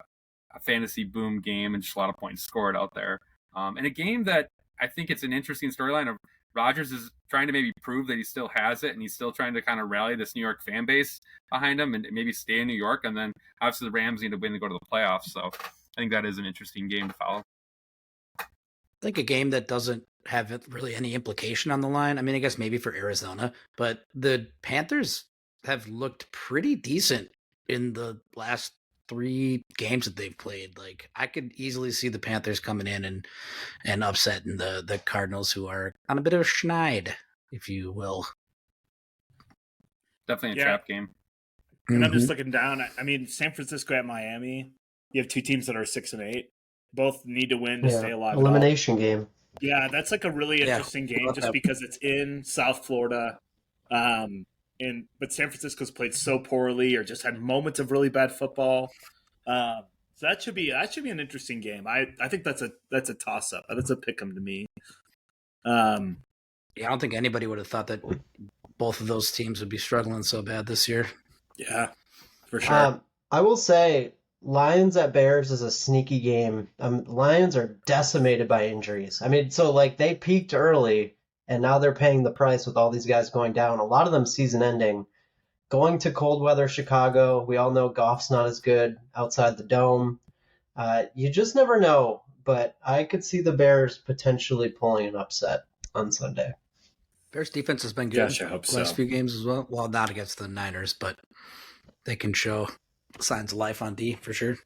a fantasy boom game and just a lot of points scored out there. And a game that I think it's an interesting storyline of Rodgers is trying to maybe prove that he still has it, and he's still trying to kind of rally this New York fan base behind him and maybe stay in New York. And then obviously the Rams need to win to go to the playoffs. So I think that is an interesting game to follow. I think a game that doesn't have really any implication on the line. I mean, I guess maybe for Arizona, but the Panthers have looked pretty decent in the last 3 games that they've played. Like, I could easily see the Panthers coming in and upsetting the Cardinals, who are on a bit of a schneid, if you will. Definitely a trap game. And I'm just looking down. I mean, San Francisco at Miami. You have 2 teams that are 6-8. Both need to win to stay alive. Elimination game. Yeah, that's like a really interesting game just because it's in South Florida. But San Francisco's played so poorly or just had moments of really bad football. So that should be an interesting game. I think that's a toss up. That's a pick 'em to me. Yeah, I don't think anybody would have thought that both of those teams would be struggling so bad this year. Yeah, for sure. I will say Lions at Bears is a sneaky game. Lions are decimated by injuries. I mean, so like they peaked early, and now they're paying the price with all these guys going down. A lot of them season ending. Going to cold weather Chicago, we all know Goff's not as good outside the dome. You just never know, but I could see the Bears potentially pulling an upset on Sunday. Bears defense has been good Gosh, I hope the last so. few games as well. Well, not against the Niners, but they can show signs of life on D for sure.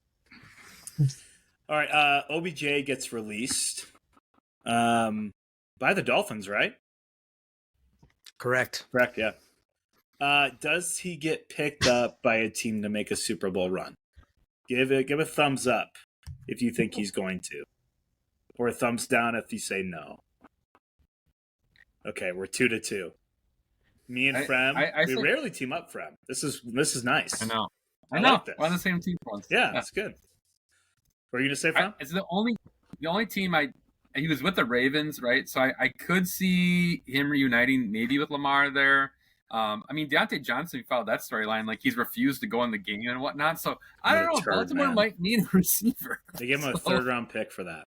All right, OBJ gets released by the Dolphins, right? Correct, yeah. Does he get picked up by a team to make a Super Bowl run? Give a thumbs up if you think he's going to, or a thumbs down if you say no. Okay, we're 2-2. Me and Frem, we rarely team up, Frem. This is nice. I know. I like this. We're on the same team for once. Yeah, that's good. What are you gonna say, Frem? It's the only team he was with the Ravens, right? So I could see him reuniting maybe with Lamar there. I mean, Deontay Johnson, we followed that storyline. Like, he's refused to go in the game and whatnot. So I don't know. Baltimore might need a receiver. They gave him a 3rd-round pick for that.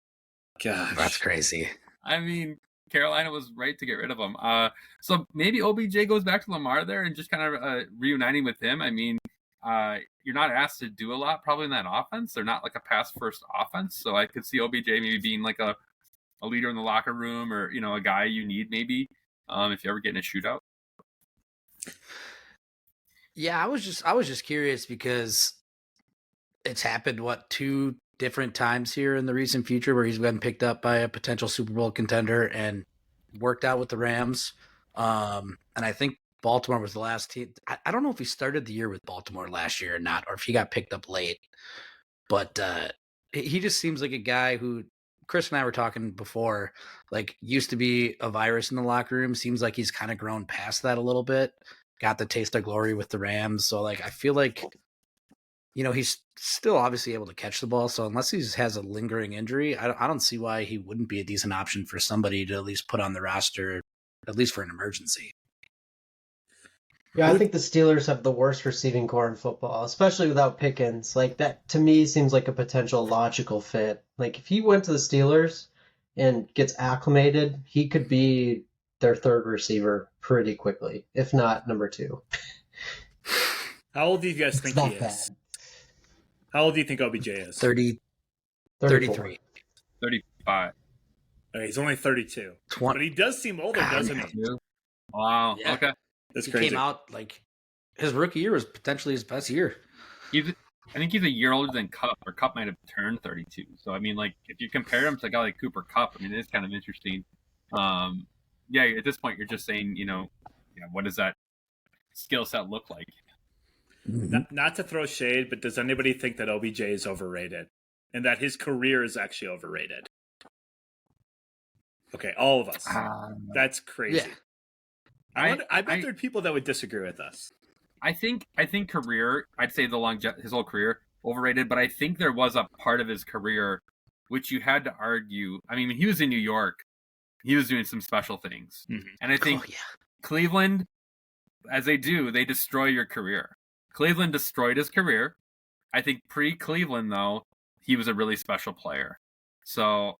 Gosh, that's crazy. I mean, Carolina was right to get rid of him. So maybe OBJ goes back to Lamar there and just kind of reuniting with him. I mean, you're not asked to do a lot probably in that offense. They're not like a pass-first offense. So I could see OBJ maybe being like a leader in the locker room, or, you know, a guy you need maybe if you ever get in a shootout. Yeah, I was just curious because it's happened 2 different times here in the recent future where he's been picked up by a potential Super Bowl contender and worked out with the Rams. And I think Baltimore was the last team. I don't know if he started the year with Baltimore last year or not, or if he got picked up late. But he just seems like a guy who, Chris and I were talking before, like, used to be a virus in the locker room. Seems like he's kind of grown past that a little bit. Got the taste of glory with the Rams. So, like, I feel like, you know, he's still obviously able to catch the ball. So unless he has a lingering injury, I don't see why he wouldn't be a decent option for somebody to at least put on the roster, at least for an emergency. Yeah, I think the Steelers have the worst receiving core in football, especially without Pickens. Like, that, to me, seems like a potential logical fit. Like, if he went to the Steelers and gets acclimated, he could be their 3rd receiver pretty quickly, if not number 2. How old do you guys think he is? Bad. How old do you think OBJ is? 33. 35. Okay, he's only 32. But he does seem older, doesn't he? Wow. Yeah. Okay. That's he crazy. Came out like his rookie year was potentially his best year. I think he's a year older than Kupp, or Kupp might have turned 32. So, I mean, like, if you compare him to a guy like Cooper Kupp, I mean, it is kind of interesting. Yeah, at this point, you're just saying, you know, what does that skill set look like? Not to throw shade, but does anybody think that OBJ is overrated and that his career is actually overrated? Okay, all of us. That's crazy. Yeah. I bet there are people that would disagree with us. I think career, I'd say his whole career, overrated, but I think there was a part of his career which you had to argue. I mean, when he was in New York, he was doing some special things. Mm-hmm. And I think Cleveland, as they do, they destroy your career. Cleveland destroyed his career. I think pre-Cleveland, though, he was a really special player. So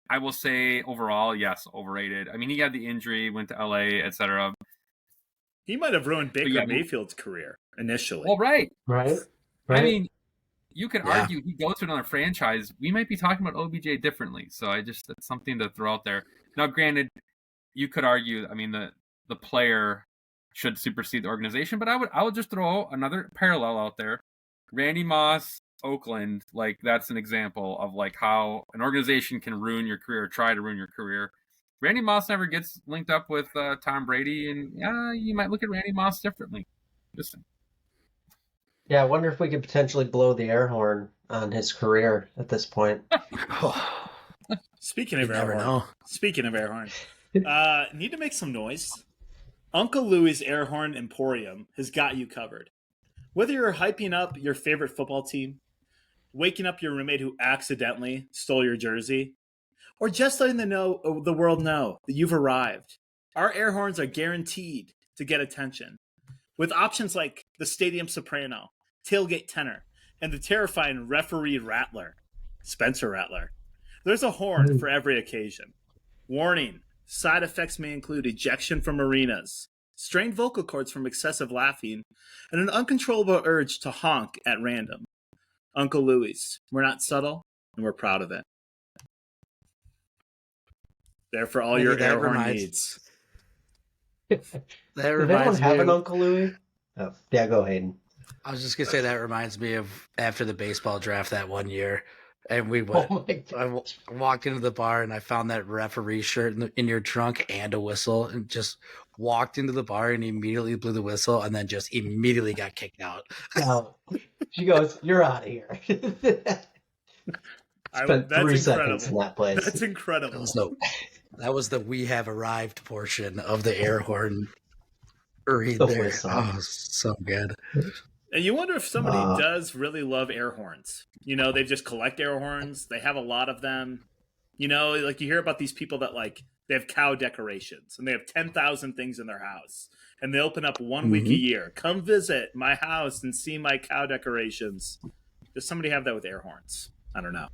I will say overall, yes, overrated. I mean, he had the injury, went to LA, etc. He might have ruined Baker yeah, Mayfield's career initially. Well, right. Right? I mean, you could Yeah. argue he goes to another franchise. We might be talking about OBJ differently. So that's something to throw out there. Now, granted, you could argue, I mean, the player should supersede the organization, but I would just throw another parallel out there. Randy Moss, Oakland, like that's an example of like how an organization can ruin your career, or try to ruin your career. Randy Moss never gets linked up with Tom Brady, and you might look at Randy Moss differently. Just Yeah, I wonder if we could potentially blow the air horn on his career at this point. Speaking of You air never horn, know. speaking of air horn, need to make some noise. Uncle Louie's Air Horn Emporium has got you covered. Whether you're hyping up your favorite football team, waking up your roommate who accidentally stole your jersey, or just letting the world know that you've arrived, our air horns are guaranteed to get attention. With options like the Stadium Soprano, Tailgate Tenor, and the terrifying Referee Rattler, Spencer Rattler. There's a horn for every occasion. Warning, side effects may include ejection from arenas, strained vocal cords from excessive laughing, and an uncontrollable urge to honk at random. Uncle Louie's. We're not subtle, and we're proud of it. There for all your air horn needs. That Does anyone reminds me have an of, Uncle Louie? Oh, yeah, go Hayden. I was just gonna say that reminds me of after the baseball draft that one year, and we went. Oh my God. I walked into the bar and I found that referee shirt in your trunk and a whistle, and just walked into the bar and immediately blew the whistle, and then just immediately got kicked out. No. She goes, "You're out of here." Spent 3 seconds in that place. That's incredible. That was the "we have arrived" portion of the air horn. Read The there. whistle. Oh, so good. And you wonder if somebody does really love air horns. You know, they just collect air horns. They have a lot of them. You know, like you hear about these people that like they have cow decorations and they have 10,000 things in their house. And they open up 1 week a year. Come visit my house and see my cow decorations. Does somebody have that with air horns? I don't know.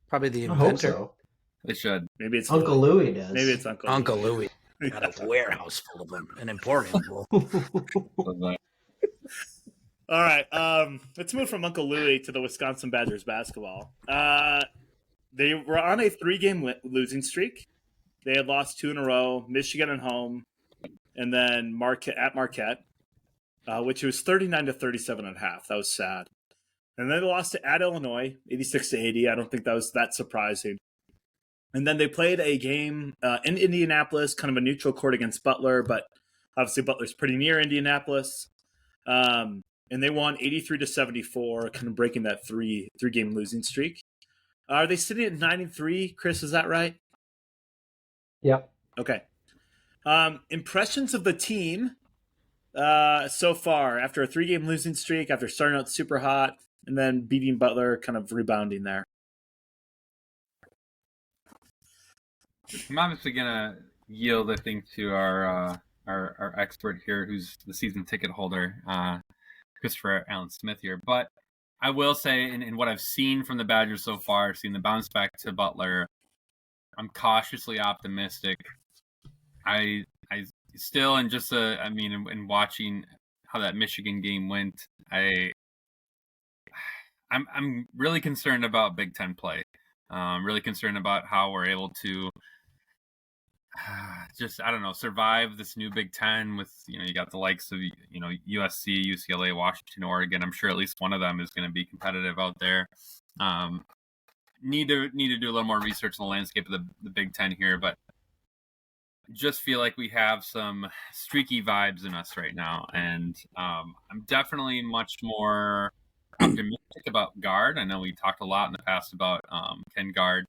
Probably the I hope inventor, so. they should. Maybe it's Uncle Louie does. Maybe it's Uncle Uncle Louie. Got a warehouse full of them, an emporium full. All right, let's move from Uncle Louie to the Wisconsin Badgers basketball. They were on a 3-game losing streak. They had lost 2 in a row, Michigan at home, and then Marquette, which was 39-37 at half. That was sad. And then they lost at Illinois, 86-80. I don't think that was that surprising. And then they played a game in Indianapolis, kind of a neutral court against Butler, but obviously Butler's pretty near Indianapolis. And they won 83-74, kind of breaking that three-game losing streak. Are they sitting at 9-3, Chris? Is that right? Yep. Okay. Impressions of the team so far after a 3-game losing streak, after starting out super hot, and then beating Butler, kind of rebounding there. I'm obviously gonna yield, I think, to our expert here, who's the season ticket holder, Christopher Allen Smith here. But I will say, in what I've seen from the Badgers so far, I've seen the bounce back to Butler. I'm cautiously optimistic. I still, and just in watching how that Michigan game went, I'm really concerned about Big Ten play. Really concerned about how we're able to just, I don't know, survive this new Big Ten with, you got the likes of, USC, UCLA, Washington, Oregon. I'm sure at least one of them is going to be competitive out there. Need to do a little more research on the landscape of the Big Ten here, but just feel like we have some streaky vibes in us right now. And I'm definitely much more optimistic about guard. I know we talked a lot in the past about can guard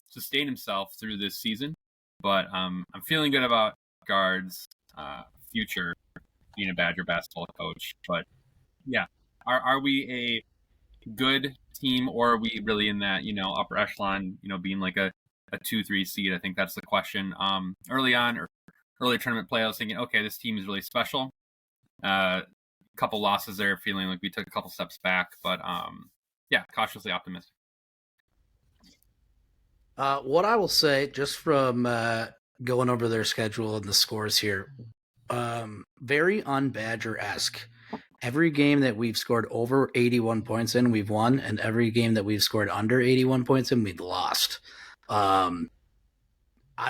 sustain himself through this season, but I'm feeling good about guard's future being a Badger basketball coach. But yeah, are we a good team, or are we really in that upper echelon, being like a 2-3 seed? I think that's the question. Early tournament play, I was thinking, okay, this team is really special. Couple losses there, feeling like we took a couple steps back, but cautiously optimistic. What I will say, just from going over their schedule and the scores here, very un-Badger-esque. Every game that we've scored over 81 points in, we've won, and every game that we've scored under 81 points in, we've lost. I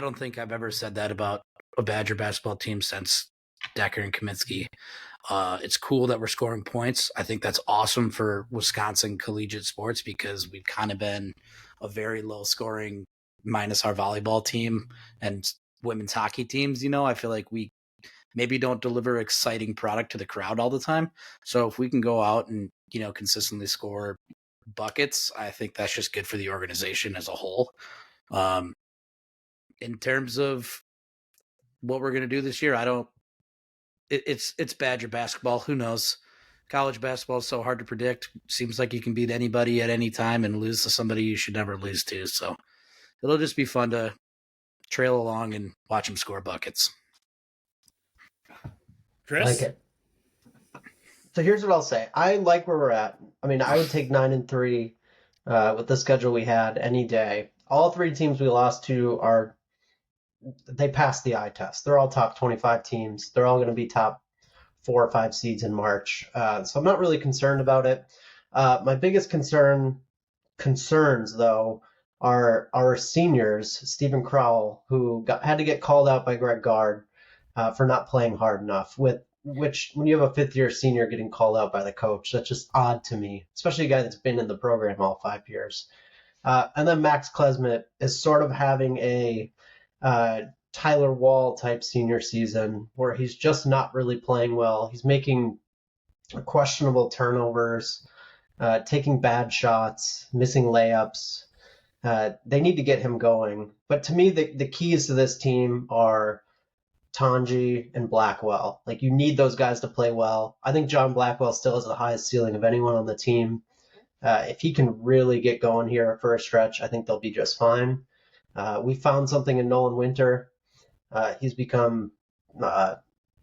don't think I've ever said that about a Badger basketball team since Decker and Kaminsky. It's cool that we're scoring points. I think that's awesome for Wisconsin collegiate sports because we've kind of been a very low scoring minus our volleyball team and women's hockey teams. I feel like we maybe don't deliver exciting product to the crowd all the time. So if we can go out and, consistently score buckets, I think that's just good for the organization as a whole. In terms of what we're going to do this year, it's Badger basketball. Who knows? College basketball is so hard to predict. Seems like you can beat anybody at any time and lose to somebody you should never lose to. So it'll just be fun to trail along and watch them score buckets. Chris? Like it. So here's what I'll say. I like where we're at. I mean, I would take 9-3 with the schedule we had any day. All three teams we lost to they passed the eye test. They're all top 25 teams. They're all going to be top 4 or 5 seeds in March. So I'm not really concerned about it. My biggest concerns though are our seniors, Stephen Crowell, who had to get called out by Greg Gard for not playing hard enough. Which when you have a fifth-year senior getting called out by the coach, that's just odd to me, especially a guy that's been in the program all 5 years. And then Max Klesmit is sort of having a Tyler Wall type senior season where he's just not really playing well. He's making questionable turnovers, taking bad shots, missing layups. They need to get him going. But to me, the keys to this team are Tanji and Blackwell. Like, you need those guys to play well. I think John Blackwell still has the highest ceiling of anyone on the team. If he can really get going here for a stretch, I think they'll be just fine. We found something in Nolan Winter. He's become,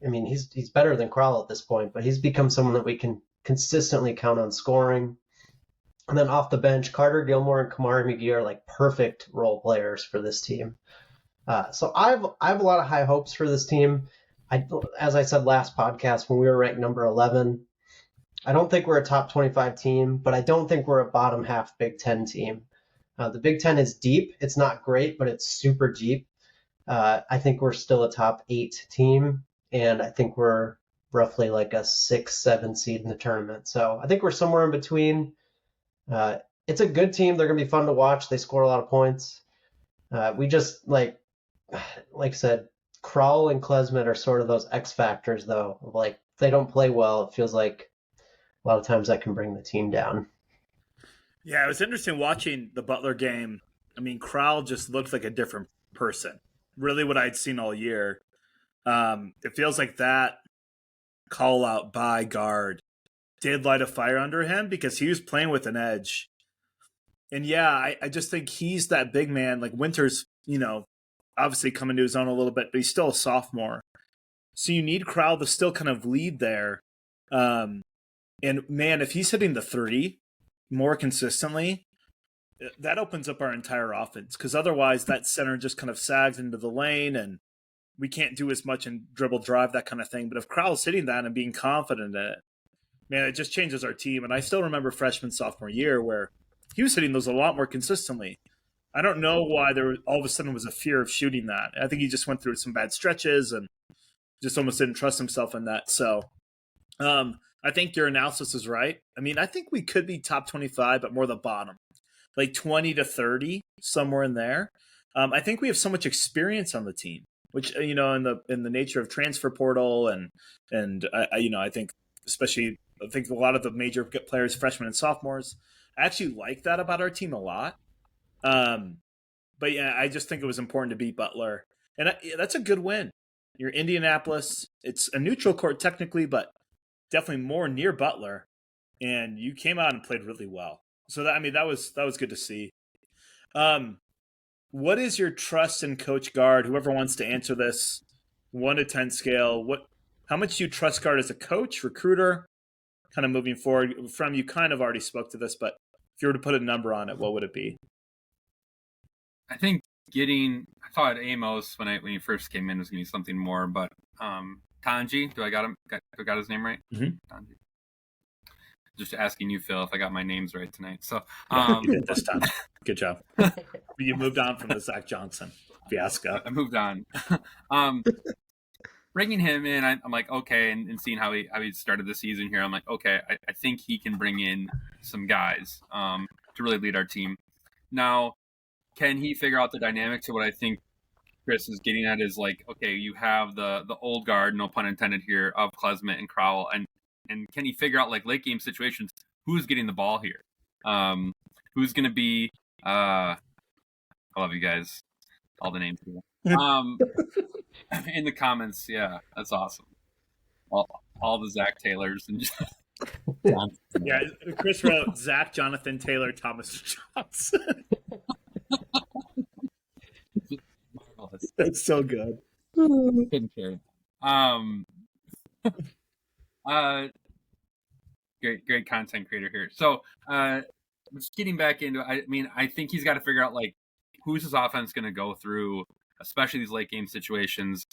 he's better than Crowell at this point, but he's become someone that we can consistently count on scoring. And then off the bench, Carter Gilmore and Kamari McGee are like perfect role players for this team. So I have a lot of high hopes for this team. As I said last podcast when we were ranked number 11, I don't think we're a top 25 team, but I don't think we're a bottom half Big Ten team. The Big Ten is deep. It's not great, but it's super deep. I think we're still a top 8 team, and I think we're roughly like a 6-7 seed in the tournament. So I think we're somewhere in between. It's a good team. They're going to be fun to watch. They score a lot of points. We just, like I said, Crowell and Klesmit are sort of those X factors, though. Like, if they don't play well, it feels like a lot of times that can bring the team down. Yeah, it was interesting watching the Butler game. I mean, Crowell just looked like a different person. Really what I'd seen all year. It feels like that call out by Gard did light a fire under him because he was playing with an edge. And yeah, I just think he's that big man. Like Winter's, obviously coming to his own a little bit, but he's still a sophomore. So you need Crowell to still kind of lead there. And man, if he's hitting the 30 more consistently, that opens up our entire offense because otherwise that center just kind of sags into the lane and we can't do as much in dribble drive, that kind of thing. But if Crowell's hitting that and being confident in it, man, it just changes our team. And I still remember freshman, sophomore year where he was hitting those a lot more consistently. I don't know why there all of a sudden was a fear of shooting that. I think he just went through some bad stretches and just almost didn't trust himself in that. So I think your analysis is right. I mean, I think we could be top 25, but more the bottom, like 20 to 30, somewhere in there. I think we have so much experience on the team, which, in the nature of transfer portal and I think especially, I think a lot of the major players, freshmen and sophomores, I actually like that about our team a lot. But yeah, I just think it was important to beat Butler. And that's a good win. You're Indianapolis. It's a neutral court technically, but definitely more near Butler. And you came out and played really well. So that was good to see. What is your trust in Coach Gard? Whoever wants to answer this, 1 to 10 scale. How much do you trust Gard as a coach, recruiter, kind of moving forward? From you kind of already spoke to this, but if you were to put a number on it, what would it be? I think I thought Amos when he first came in was going to be something more, but Tanji, do I got his name right? Mhm. Tanji. Just asking you, Phil, if I got my names right tonight. So Yeah, you did this time. Good job. You moved on from the Zach Johnson fiasco. I moved on. Bringing him in, I'm like, okay, and seeing how he started the season here, I'm like, okay, I think he can bring in some guys to really lead our team. Now, can he figure out the dynamic to what I think Chris is getting at is like, okay, you have the old guard, no pun intended here, of Klesmet and Crowell, and can he figure out like late game situations who's getting the ball here, who's going to be? I love you guys, all the names here. In the comments, yeah, that's awesome. All the Zach Taylors and just Yeah, Chris wrote Zach, Jonathan Taylor, Thomas Johnson. marvelous. That's so good. Couldn't care. Great content creator here. So, just getting back into, I think he's got to figure out like who's his offense going to go through, especially these late game situations.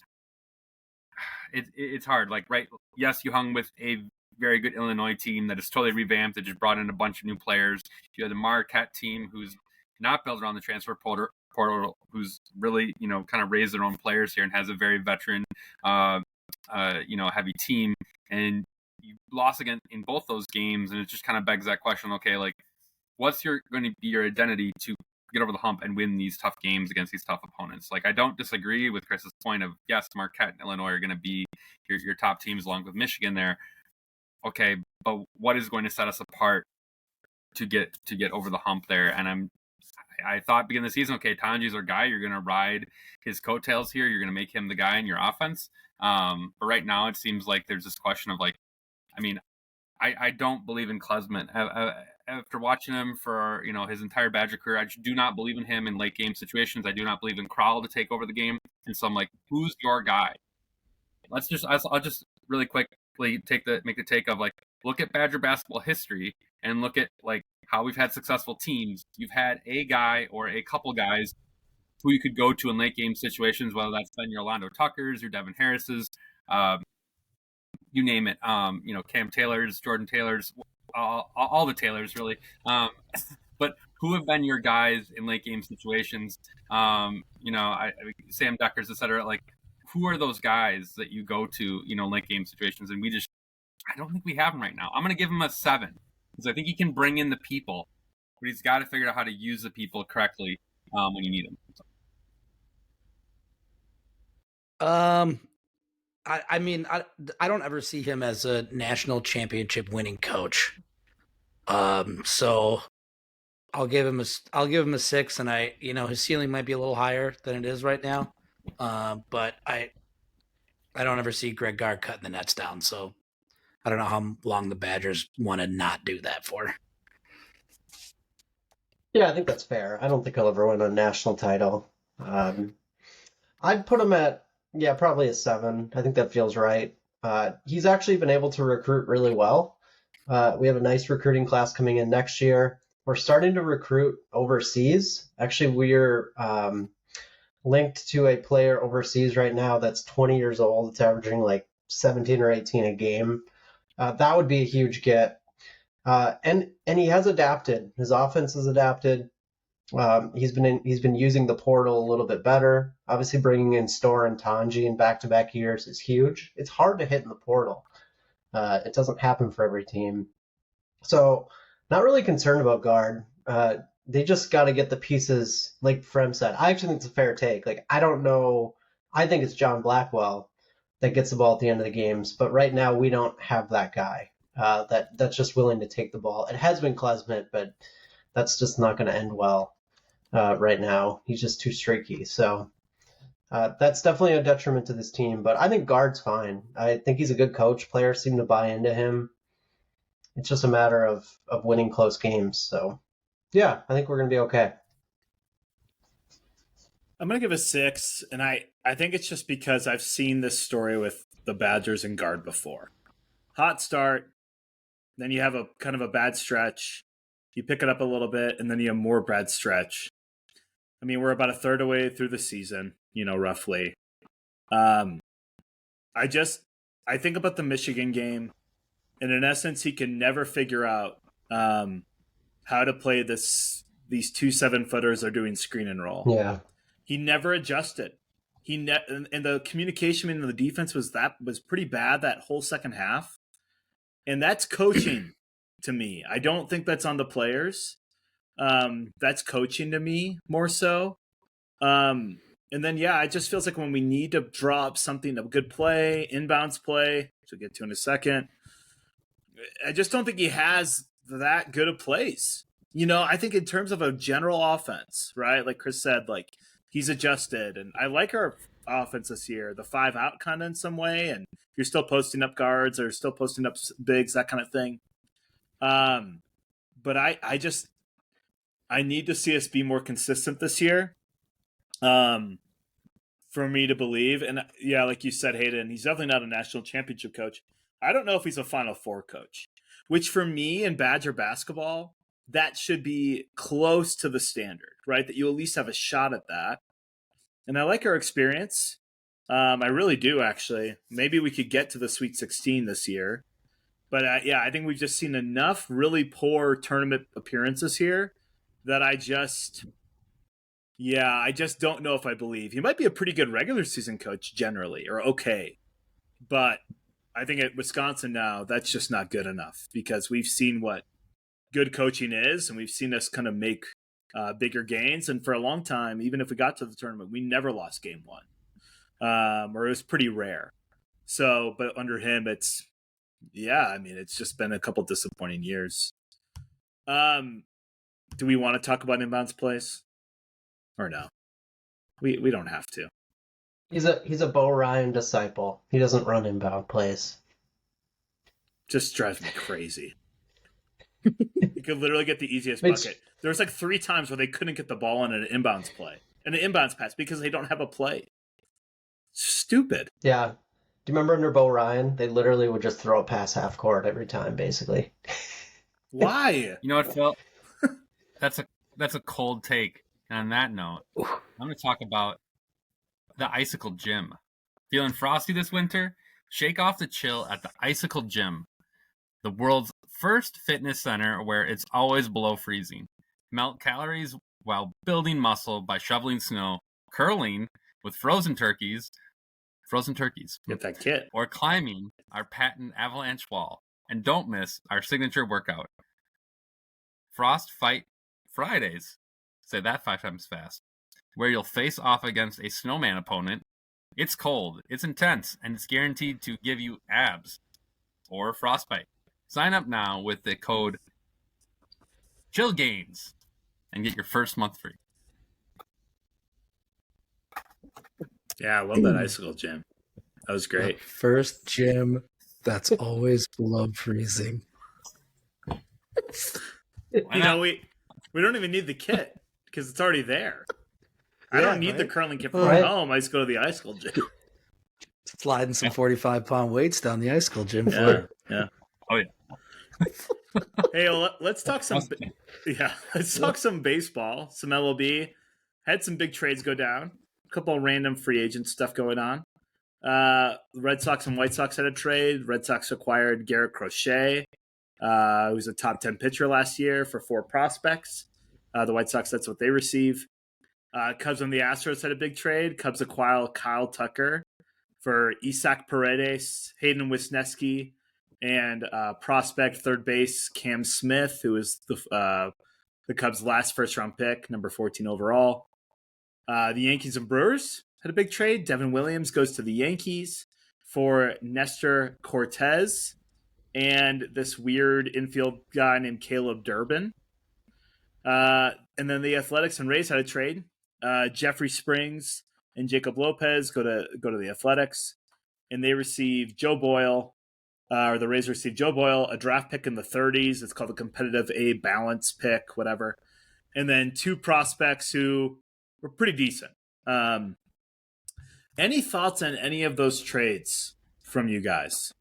It's hard. Like, right? Yes, you hung with a very good Illinois team that is totally revamped. That just brought in a bunch of new players. You have the Marquette team, who's not built around the transfer portal, who's really kind of raised their own players here and has a very veteran, heavy team. And you lost again in both those games, and it just kind of begs that question. Okay, like, what's going to be your identity to get over the hump and win these tough games against these tough opponents? Like, I don't disagree with Chris's point of, yes, Marquette and Illinois are going to be your top teams along with Michigan there. Okay, but what is going to set us apart to get over the hump there? And I thought beginning of the season, okay, Tanji's our guy. You're going to ride his coattails here. You're going to make him the guy in your offense. But right now it seems like there's this question of like, I don't believe in Klesmet. After watching him for his entire Badger career, I just do not believe in him in late game situations. I do not believe in Crowell to take over the game. And so I'm like, who's your guy? I'll just really quickly make the take of like, look at Badger basketball history and look at like how we've had successful teams. You've had a guy or a couple guys who you could go to in late game situations, whether that's been your Orlando Tuckers, your Devin Harris's, you name it. Cam Taylor's, Jordan Taylor's, all the Taylors really. But who have been your guys in late game situations? Sam Deckers, etc. Like, who are those guys that you go to, late game situations? And I don't think we have him right now. I'm going to give him a 7 because I think he can bring in the people, but he's got to figure out how to use the people correctly when you need them. I don't ever see him as a national championship winning coach. So I'll give him a 6, and his ceiling might be a little higher than it is right now. But I don't ever see Greg Gard cutting the nets down. So I don't know how long the Badgers want to not do that for. Yeah, I think that's fair. I don't think he'll ever win a national title. I'd put him at, probably a 7. I think that feels right. He's actually been able to recruit really well. We have a nice recruiting class coming in next year. We're starting to recruit overseas. Actually, we're linked to a player overseas right now that's 20 years old. It's averaging like 17 or 18 a game. That would be a huge get. And he has adapted. His offense has adapted. He's been using the portal a little bit better. Obviously, bringing in Store and Tanji in back-to-back years is huge. It's hard to hit in the portal. It doesn't happen for every team. So, not really concerned about Gard. They just got to get the pieces, like Frem said. I actually think it's a fair take. Like, I don't know. I think it's John Blackwell that gets the ball at the end of the games. But right now, we don't have that guy that's just willing to take the ball. It has been Klesmet, but that's just not going to end well right now. He's just too streaky. So that's definitely a detriment to this team. But I think Gard's fine. I think he's a good coach. Players seem to buy into him. It's just a matter of winning close games. So, yeah, I think we're going to be okay. I'm going to give a 6, and I think it's just because I've seen this story with the Badgers and Gard before. Hot start, then you have a kind of a bad stretch. You pick it up a little bit, and then you have more bad stretch. I mean, we're about a third away through the season, roughly. Um, I think about the Michigan game, and in essence, he can never figure out how to play these 2 7-footers are doing screen and roll. Yeah. He never adjusted. And the communication in the defense was pretty bad that whole second half. And that's coaching to me. I don't think that's on the players. That's coaching to me more so. And then, it just feels like when we need to draw up something, a good play, inbounds play, which we'll get to in a second, I just don't think he has that good of plays. I think in terms of a general offense, right? Like Chris said, like he's adjusted, and I like our offense this year, the 5 out kind of in some way, and you're still posting up guards or still posting up bigs, that kind of thing. But I need to see us be more consistent this year. For me to believe, and like you said, Hayden, he's definitely not a national championship coach. I don't know if he's a Final Four coach, which for me in Badger basketball, that should be close to the standard, right? That you at least have a shot at that. And I like our experience. I really do, actually. Maybe we could get to the Sweet 16 this year. But I think we've just seen enough really poor tournament appearances here that I just don't know if I believe. He might be a pretty good regular season coach generally, or okay. But I think at Wisconsin now, that's just not good enough because we've seen what good coaching is, and we've seen us kind of make bigger gains. And for a long time, even if we got to the tournament, we never lost game 1, or it was pretty rare. So, but under him, it's just been a couple disappointing years. Do we want to talk about inbounds plays, or no? We don't have to. He's a Bo Ryan disciple. He doesn't run inbound plays. Just drives me crazy. You could literally get the easiest bucket. There was like 3 times where they couldn't get the ball on an inbounds play, an inbounds pass, because they don't have a play. It's stupid. Yeah. Do you remember under Bo Ryan? They literally would just throw it past half court every time, basically. Why? You know what, Phil? That's a cold take. And on that note, I'm going to talk about the Icicle Gym. Feeling frosty this winter? Shake off the chill at the Icicle Gym, the world's first fitness center where it's always below freezing. Melt calories while building muscle by shoveling snow, curling with frozen turkeys, Get that kit. or climbing our patent avalanche wall. And don't miss our signature workout, Frost Fight Fridays. Say that 5 times fast. Where you'll face off against a snowman opponent. It's cold, it's intense, and it's guaranteed to give you abs or frostbite. Sign up now with the code CHILLGAINS and get your first month free. Yeah, I love that Icicle Gym. That was great. First gym that's always below freezing. We don't even need the kit because it's already there. I don't need the curling kit from home. I just go to the Icicle Gym. Sliding some 45-pound weights down the Icicle Gym for it. Yeah. Oh yeah. Hey, let's talk some. Let's talk some baseball, some MLB. Had some big trades go down. A couple of random free agent stuff going on. Red Sox and White Sox had a trade. Red Sox acquired Garrett Crochet, who was a top 10 pitcher last year for 4 prospects. The White Sox, that's what they receive. Cubs and the Astros had a big trade. Cubs acquire Kyle Tucker for Isaac Paredes, Hayden Wisniewski, and prospect third base Cam Smith, who is the Cubs' last first-round pick, number 14 overall. The Yankees and Brewers had a big trade. Devin Williams goes to the Yankees for Nestor Cortez and this weird infield guy named Caleb Durbin. And then the Athletics and Rays had a trade. Jeffrey Springs and Jacob Lopez go to the Athletics, and they receive Joe Boyle, or the Rays receive Joe Boyle, a draft pick in the 30s. It's called a competitive A balance pick, whatever. And then 2 prospects who were pretty decent. Any thoughts on any of those trades from you guys?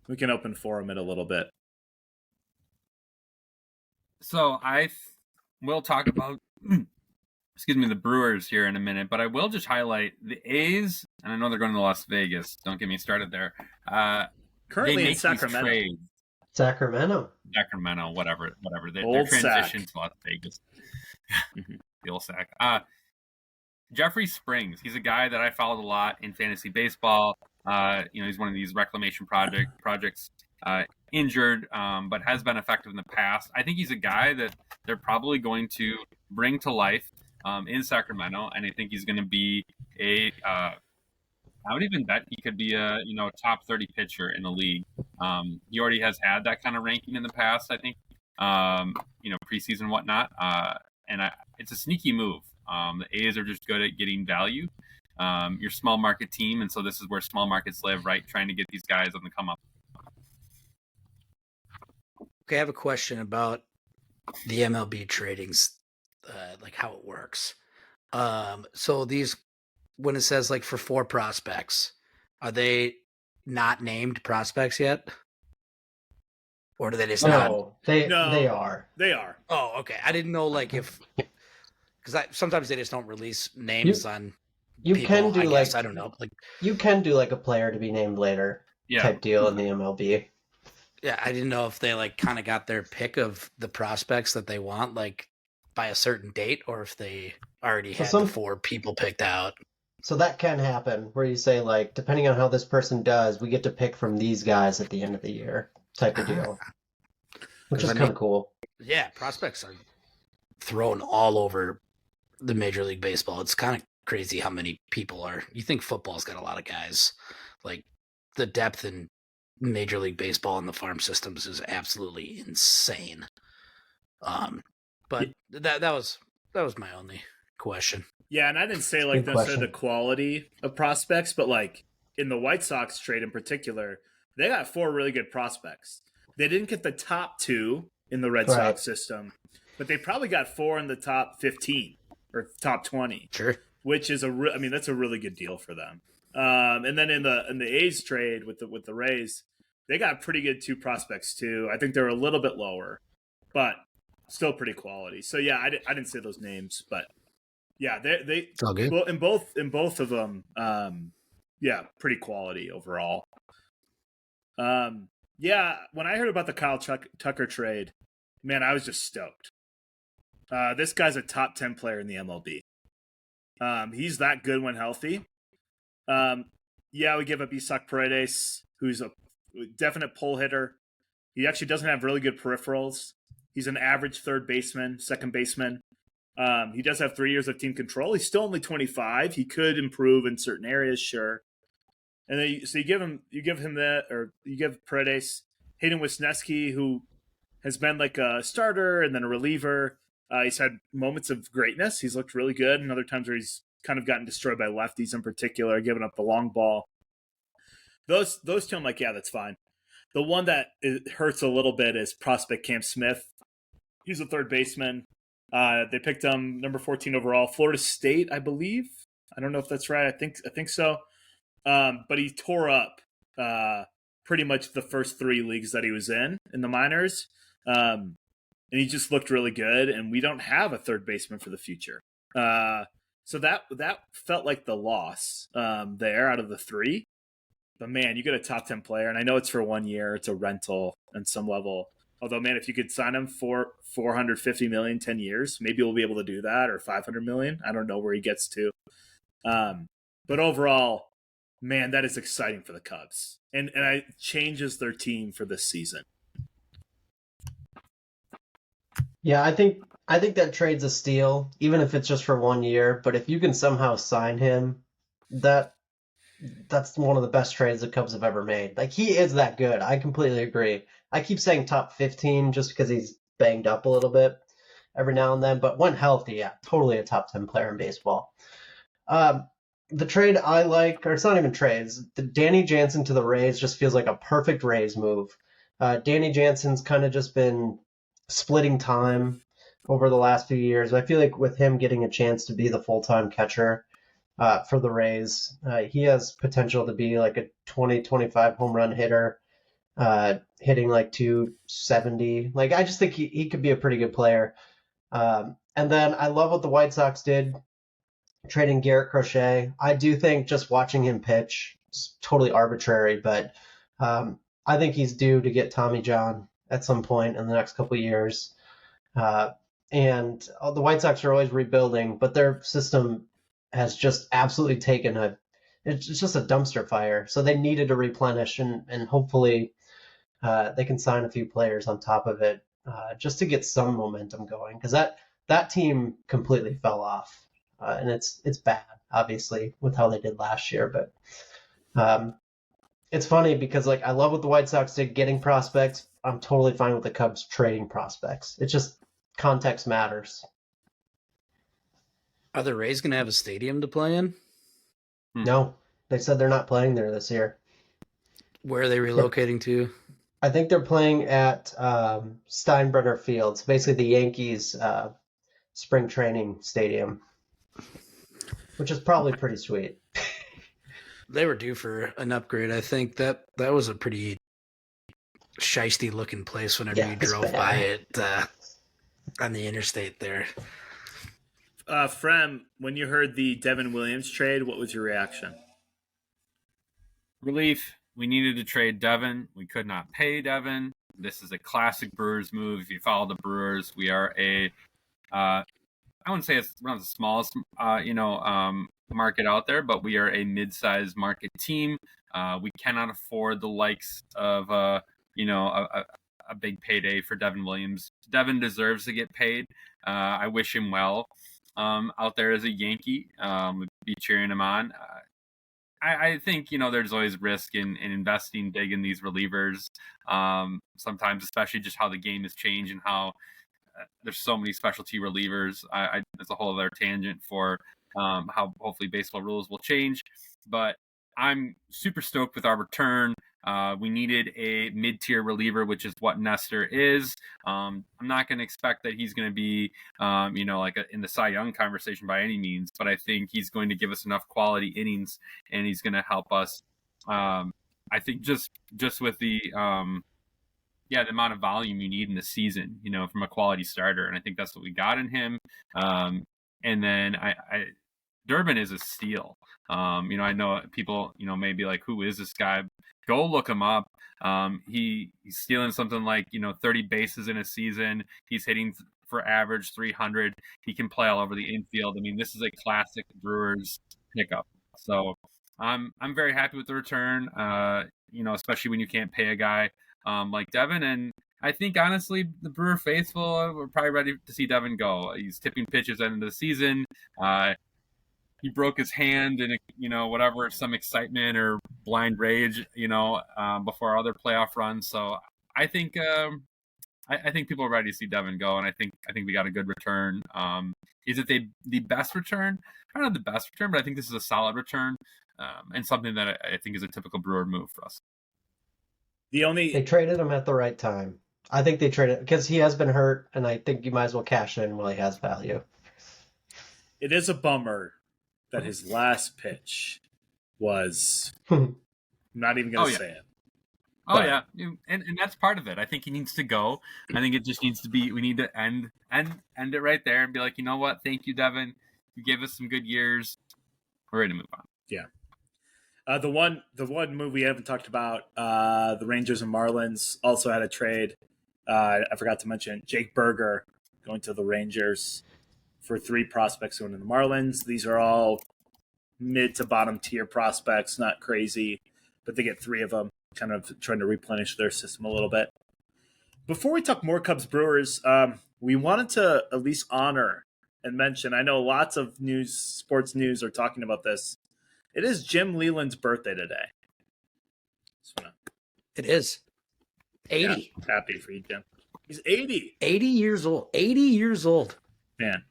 We can open forum it a little bit. So I will talk about the Brewers here in a minute, but I will just highlight the A's, and I know they're going to Las Vegas. Don't get me started there. Currently in Sacramento. Sacramento, whatever. They're Old transitioned Sac. to Las Vegas. The old Sac. Jeffrey Springs. He's a guy that I followed a lot in fantasy baseball. He's one of these reclamation projects. Injured, but has been effective in the past. I think he's a guy that they're probably going to bring to life in Sacramento, and I think he's going to be I would even bet he could be a top 30 pitcher in the league. He already has had that kind of ranking in the past, I think. Preseason and whatnot, it's a sneaky move. The A's are just good at getting value. Your small market team, and so this is where small markets live, right? Trying to get these guys on the come up. Okay, I have a question about the MLB tradings, like how it works. So these, when it says like for 4 prospects, are they not named prospects yet? Or do they just not? No, they are. They are. Oh, okay. I didn't know like if, because sometimes they just don't release names on You people, can do I guess, I don't know. Like you can do like a player to be named later type deal in the MLB. Yeah, I didn't know if they like kind of got their pick of the prospects that they want like by a certain date, or if they already had the 4 people picked out. So that can happen where you say like, depending on how this person does, we get to pick from these guys at the end of the year type of deal, which is kind of cool. Yeah, prospects are thrown all over the Major League Baseball. It's kind of crazy how many people are. You think football's got a lot of guys. Like the depth in Major League Baseball and the farm systems is absolutely insane. But that was my only question. Yeah, and I didn't say like necessarily the quality of prospects, but like in the White Sox trade in particular, they got 4 really good prospects. They didn't get the top 2 in the Red Sox system, but they probably got 4 in the top 15 or top 20. Sure. Which is that's a really good deal for them. And then in the A's trade with the Rays, they got pretty good 2 prospects too. I think they're a little bit lower, but still pretty quality. So yeah, I didn't say those names, but yeah, they it's all good. Well, in both of them, yeah, pretty quality overall. Yeah, when I heard about the Kyle Tucker trade, man, I was just stoked. This guy's a top 10 player in the MLB. He's that good when healthy. Yeah, we give up Isaac Paredes, who's a definite pull hitter. He actually doesn't have really good peripherals. He's an average third baseman, second baseman. He does have 3 years of team control. He's still only 25. He could improve in certain areas, sure. And then you give Paredes Hayden Wisniewski, who has been like a starter and then a reliever. He's had moments of greatness. He's looked really good, and other times where he's kind of gotten destroyed by lefties in particular, giving up the long ball. Those 2, I'm like, yeah, that's fine. The one that hurts a little bit is prospect Cam Smith. He's a third baseman. They picked him number 14 overall, Florida State, I believe. I don't know if that's right. I think so. But he tore up pretty much the first 3 leagues that he was in the minors. And he just looked really good, and we don't have a third baseman for the future. So that felt like the loss there out of the 3. But, man, you get a top 10 player, and I know it's for 1 year. It's a rental on some level. Although, man, if you could sign him for $450 million, 10 years, maybe we'll be able to do that, or $500 million. I don't know where he gets to. But overall, man, that is exciting for the Cubs. And it changes their team for this season. Yeah, I think that trade's a steal, even if it's just for 1 year. But if you can somehow sign him, that's one of the best trades the Cubs have ever made. Like, he is that good. I completely agree. I keep saying top 15 just because he's banged up a little bit every now and then. But when healthy, yeah, totally a top 10 player in baseball. The trade I like, or it's not even trades, the Danny Jansen to the Rays just feels like a perfect Rays move. Danny Jansen's kind of just been splitting time over the last few years. I feel like with him getting a chance to be the full-time catcher for the Rays, he has potential to be like a 20-25 home run hitter, hitting like 270. Like, I just think he could be a pretty good player. And then I love what the White Sox did, trading Garrett Crochet. I do think just watching him pitch is totally arbitrary, but I think he's due to get Tommy John at some point in the next couple of years. And the White Sox are always rebuilding, but their system has just absolutely it's just a dumpster fire. So they needed to replenish, and hopefully they can sign a few players on top of it just to get some momentum going, because that team completely fell off, and it's bad, obviously, with how they did last year. But it's funny because I love what the White Sox did getting prospects. I'm totally fine with the Cubs trading prospects. It's just context matters. Are the Rays going to have a stadium to play in? No, they said they're not playing there this year. Where are they relocating to? I think they're playing at Steinbrenner Field, basically the Yankees' spring training stadium, which is probably pretty sweet. They were due for an upgrade. I think that was a pretty shiesty looking place whenever you drove by it on the interstate there. Frem, when you heard the Devin Williams trade, what was your reaction? Relief. We needed to trade Devin. We could not pay Devin. This is a classic Brewers move. If you follow the Brewers, we are I wouldn't say it's one of the smallest, market out there, but we are a mid-sized market team. We cannot afford the likes of, a big payday for Devin Williams. Devin deserves to get paid. I wish him well out there as a Yankee. Would be cheering him on. I think, there's always risk in investing big in these relievers. Sometimes, especially just how the game has changed and how there's so many specialty relievers. It's a whole other tangent for how hopefully baseball rules will change. But I'm super stoked with our return. We needed a mid-tier reliever, which is what Nestor is. I'm not going to expect that he's going to be, in the Cy Young conversation by any means, but I think he's going to give us enough quality innings, and he's going to help us. I think just with the amount of volume you need in the season, from a quality starter, and I think that's what we got in him. And then Durbin is a steal. I know people, may be like, who is this guy? Go look him up. He's stealing something like, 30 bases in a season. He's hitting for average 300. He can play all over the infield. I mean, this is a classic Brewers pickup. So I'm very happy with the return, especially when you can't pay a guy like Devin. And I think, honestly, the Brewer faithful were probably ready to see Devin go. He's tipping pitches at the end of the season. He broke his hand in, some excitement or blind rage, before our other playoff runs. So I think I think people are ready to see Devin go, and I think we got a good return. Is it the best return? I don't know the best return, but I think this is a solid return, and something that I think is a typical Brewer move for us. They traded him at the right time. I think they traded because he has been hurt, and I think you might as well cash in while he has value. It is a bummer that his last pitch was I'm not even going to say it. Oh, yeah. And that's part of it. I think he needs to go. I think it just needs to be, we need to end it right there and be like, you know what? Thank you, Devin. You gave us some good years. We're ready to move on. Yeah. The one move we haven't talked about, the Rangers and Marlins also had a trade. I forgot to mention Jake Berger going to the Rangers for 3 prospects going to the Marlins. These are all mid to bottom tier prospects, not crazy, but they get 3 of them, kind of trying to replenish their system a little bit. Before we talk more Cubs Brewers, we wanted to at least honor and mention, I know lots of sports news are talking about this. It is Jim Leland's birthday today. It is. 80. Yeah, happy for you, Jim. He's 80. 80 years old. 80 years old. Man.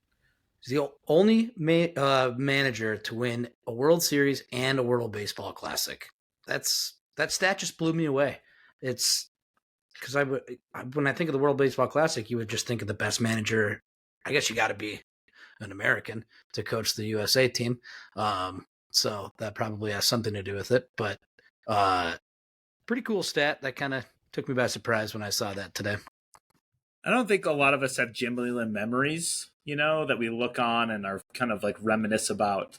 He's the only manager to win a World Series and a World Baseball Classic. That stat just blew me away. It's because when I think of the World Baseball Classic, you would just think of the best manager. I guess you got to be an American to coach the USA team. So that probably has something to do with it. But pretty cool stat. That kind of took me by surprise when I saw that today. I don't think a lot of us have Jim Leland memories that we look on and are kind of like reminisce about.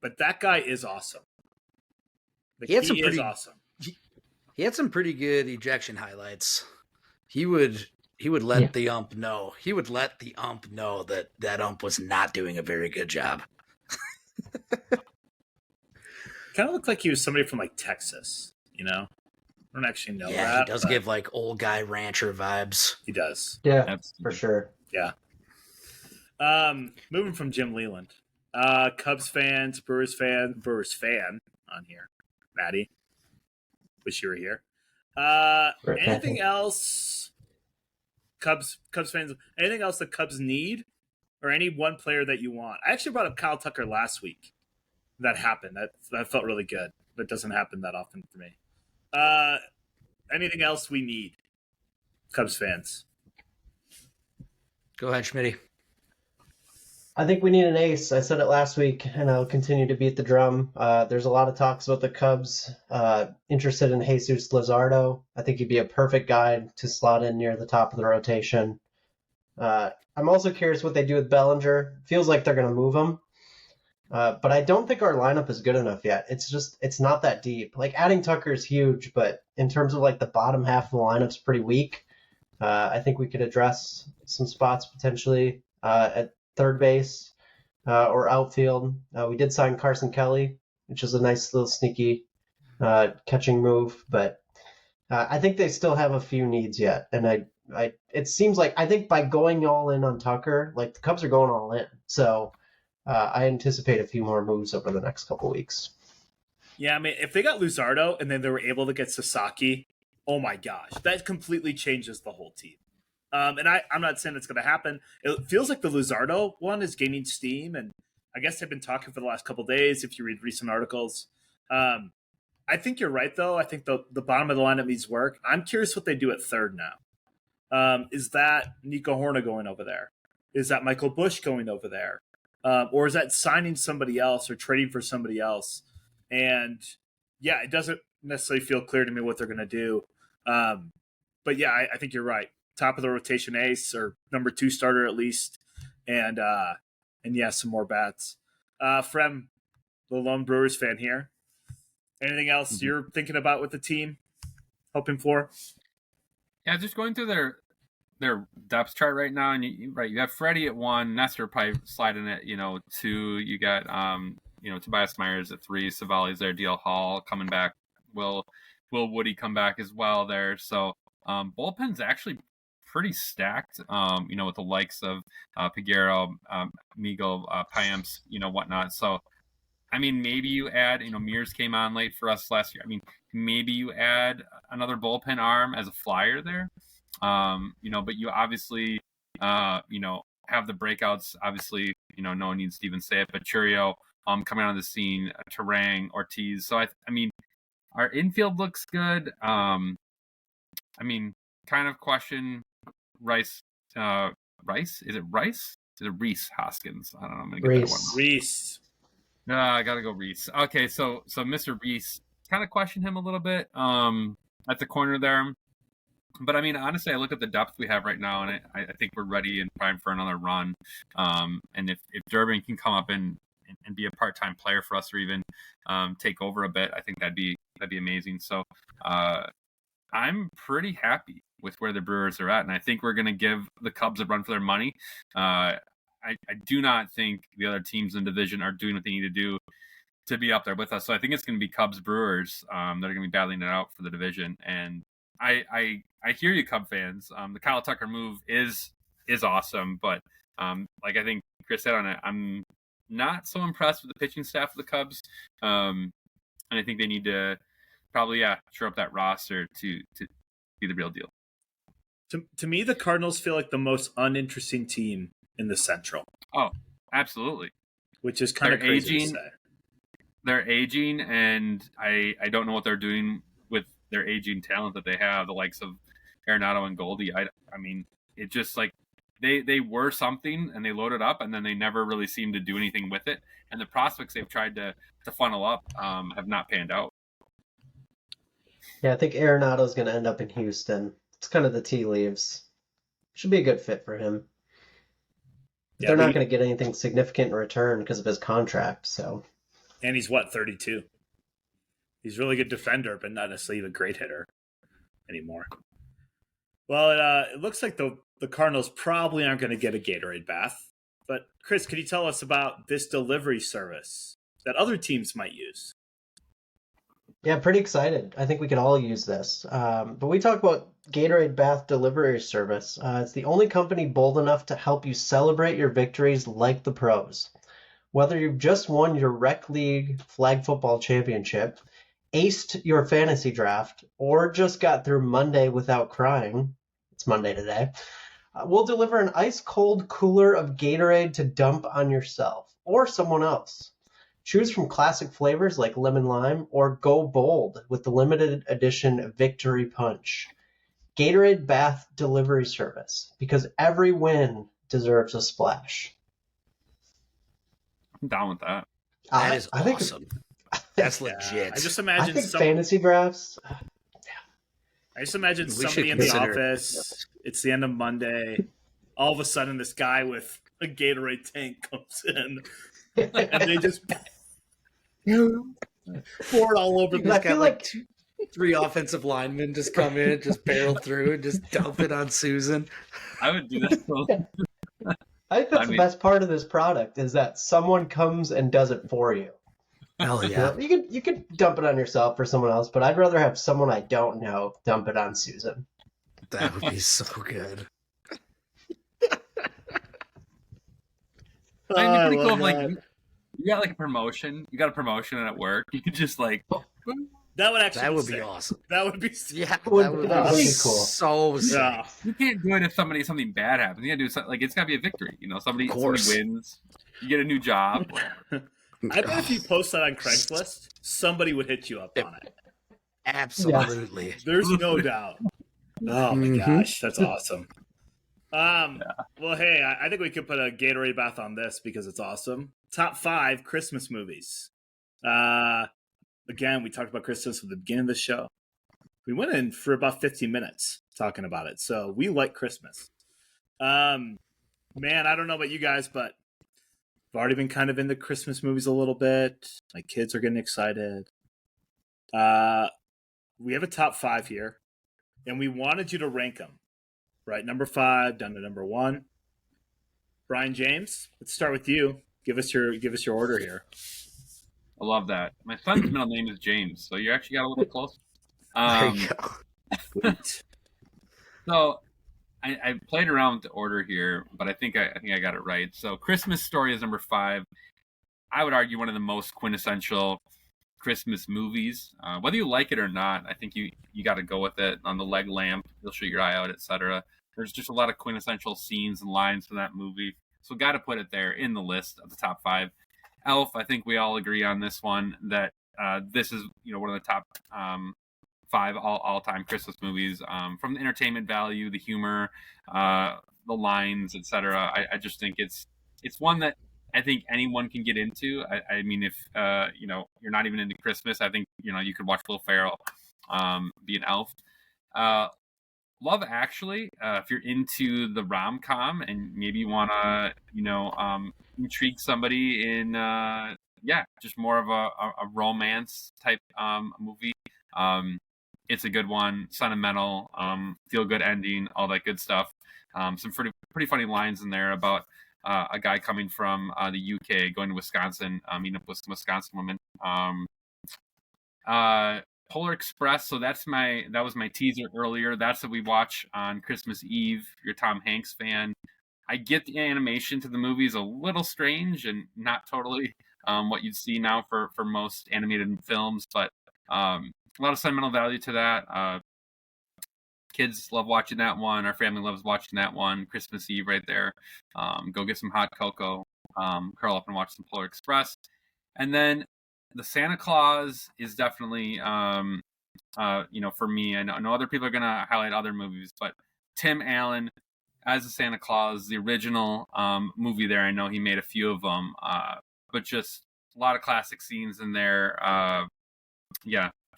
But that guy is awesome. He had is awesome. He had some pretty good ejection highlights. He would let the ump know. He would let the ump know that ump was not doing a very good job. Kind of looked like he was somebody from like Texas, I don't actually know that. Yeah, he does give like old guy rancher vibes. He does. Yeah, Absolutely. for sure. Yeah. Moving from Jim Leland. Cubs fans, Brewers fan on here. Maddie. Wish you were here. Anything else? Cubs fans, anything else the Cubs need? Or any one player that you want? I actually brought up Kyle Tucker last week. That happened. That felt really good. That doesn't happen that often for me. Anything else we need? Cubs fans. Go ahead, Schmitty. I think we need an ace. I said it last week, and I'll continue to beat the drum. There's a lot of talks about the Cubs interested in Jesus Luzardo. I think he'd be a perfect guy to slot in near the top of the rotation. I'm also curious what they do with Bellinger. Feels like they're going to move him. But I don't think our lineup is good enough yet. It's not that deep. Like, adding Tucker is huge, but in terms of like the bottom half of the lineup's pretty weak. I think we could address some spots potentially at third base or outfield. We did sign Carson Kelly, which is a nice little sneaky catching move, but I think they still have a few needs yet. And it seems like, I think by going all in on Tucker, like the Cubs are going all in. So I anticipate a few more moves over the next couple weeks. Yeah, I mean, if they got Luzardo and then they were able to get Sasaki, oh my gosh, that completely changes the whole team. And I'm not saying it's going to happen. It feels like the Luzardo one is gaining steam, and I guess they've been talking for the last couple of days, if you read recent articles. I think you're right, though. I think the bottom of the lineup needs work. I'm curious what they do at third now. Is that Nico Horna going over there? Is that Michael Busch going over there? Or is that signing somebody else or trading for somebody else? And, yeah, it doesn't necessarily feel clear to me what they're going to do. But, yeah, I think you're right. Top of the rotation ace or number 2 starter at least. And yeah, some more bats. Frem, the lone Brewers fan here. Anything else you're thinking about with the team? Hoping for? Yeah, just going through their depth chart right now, and you have Freddie at 1, Nestor probably sliding at 2. You got Tobias Myers at 3, Savali's there, DL Hall coming back. Will Woody come back as well there? So bullpen's actually pretty stacked. With the likes of Peguero, Miguel, Payamps, whatnot. So I mean, maybe you add, Mears came on late for us last year. I mean, maybe you add another bullpen arm as a flyer there. But you obviously, have the breakouts. Obviously, no one needs to even say it, but Churio, coming on the scene, Terang, Ortiz. So I mean, our infield looks good. Kind of question Rice. Rice? Is it Rice? Is it Reese Hoskins? I don't know. I'm gonna get that one. Reese. No, I gotta go Reese. Okay, so Mr. Reese, kind of question him a little bit at the corner there. But I mean, honestly, I look at the depth we have right now, and I think we're ready and primed for another run. And if Durbin can come up and be a part-time player for us, or even take over a bit, I think that'd be amazing. So I'm pretty happy with where the Brewers are at, and I think we're going to give the Cubs a run for their money. I do not think the other teams in the division are doing what they need to do to be up there with us. So I think it's going to be Cubs Brewers that are going to be battling it out for the division. And I hear you, Cub fans. The Kyle Tucker move is awesome, but like I think Chris said on it, I'm not so impressed with the pitching staff of the Cubs, and I think they need to probably shore up that roster to be the real deal. To me, the Cardinals feel like the most uninteresting team in the Central. Oh, absolutely. Which is kind of crazy to say. They're aging, and I don't know what they're doing with their aging talent that they have, the likes of Arenado and Goldie. I mean, it just like they were something, and they loaded up, and then they never really seemed to do anything with it. And the prospects they've tried to funnel up have not panned out. Yeah, I think Arenado's going to end up in Houston. It's kind of the tea leaves. Should be a good fit for him. But they're not going to get anything significant in return because of his contract. So, and he's what, 32? He's a really good defender, but not necessarily a great hitter anymore. Well, it looks like the Cardinals probably aren't going to get a Gatorade bath. But Chris, could you tell us about this delivery service that other teams might use? yeah, pretty excited. I think we could all use this. But we talk about Gatorade Bath Delivery Service. It's the only company bold enough to help you celebrate your victories like the pros. Whether you've just won your rec league flag football championship, aced your fantasy draft, or just got through Monday without crying, it's Monday today, we'll deliver an ice-cold cooler of Gatorade to dump on yourself or someone else. Choose from classic flavors like lemon lime or go bold with the limited edition Victory Punch. Gatorade Bath Delivery Service, because every win deserves a splash. I'm down with that. That is I think awesome. That's legit. I just I imagine think fantasy drafts. I just imagine We somebody should in the consider- office. It's the end of Monday. All of a sudden, this guy with a Gatorade tank comes in, and they just pour it all over I the. feel got like three offensive linemen just come in, just barrel through, and just dump it on Susan. I would do that. I think that's I the mean- best part of this product is that someone comes and does it for you. Hell You yeah! know, you could dump it on yourself or someone else, but I'd rather have someone I don't know dump it on Susan. That would be so good. I mean, it'd be pretty love cool if, that. like, you got like a promotion. You got a promotion at work. You could just like, That would actually That would be sick. awesome. That would be sick. Yeah, Would- that would that be would be cool. so sick. Yeah. you can't do it if something bad happens. You gotta do something like it's gotta be a victory. You know, somebody course. wins. You get a new job. I bet if you post that on Craigslist, somebody would hit you up on it. Absolutely. There's no doubt. Oh my Mhm. gosh, that's awesome. Well, hey, I think we could put a Gatorade bath on this because it's awesome. Top 5 Christmas movies. Again, we talked about Christmas at the beginning of the show. We went in for about 15 minutes talking about it, so we like Christmas. Man, I don't know about you guys, but I've already been kind of into Christmas movies a little bit. My kids are getting excited. We have a top 5 here, and we wanted you to rank them. Right, number 5 down to number 1. Brian James, let's start with you. Give us your order here. I love that. My son's middle name is James, so you actually got a little bit close. There you go. Sweet. So I played around with the order here, but I think I got it right. So Christmas Story is number 5. I would argue one of the most quintessential Christmas movies. Whether you like it or not, I think you got to go with it. On the leg lamp, you'll shoot your eye out, etc. There's just a lot of quintessential scenes and lines from that movie, so got to put it there in the list of the top 5. Elf, I think we all agree on this one that this is one of the top 5 all-time Christmas movies. From the entertainment value, the humor, the lines, etc. I just think it's one that I think anyone can get into. I mean, if you're not even into Christmas, I think you could watch Will Ferrell be an elf. Love Actually, if you're into the rom-com and maybe you want to intrigue somebody in just more of a romance type movie, it's a good one. Sentimental, feel good ending, all that good stuff. Some pretty funny lines in there about a guy coming from the UK going to Wisconsin, meeting up with some Wisconsin women. Polar Express. So that was my teaser earlier. That's what we watch on Christmas Eve. If you're a Tom Hanks fan, I get the animation to the movie is a little strange and not totally what you'd see now for most animated films, but a lot of sentimental value to that. Kids love watching that one. Our family loves watching that one. Christmas Eve right there. Go get some hot cocoa, curl up and watch some Polar Express. And then the Santa Claus is definitely, for me. I know other people are going to highlight other movies, but Tim Allen as a Santa Claus, the original movie there, I know he made a few of them, but just a lot of classic scenes in there.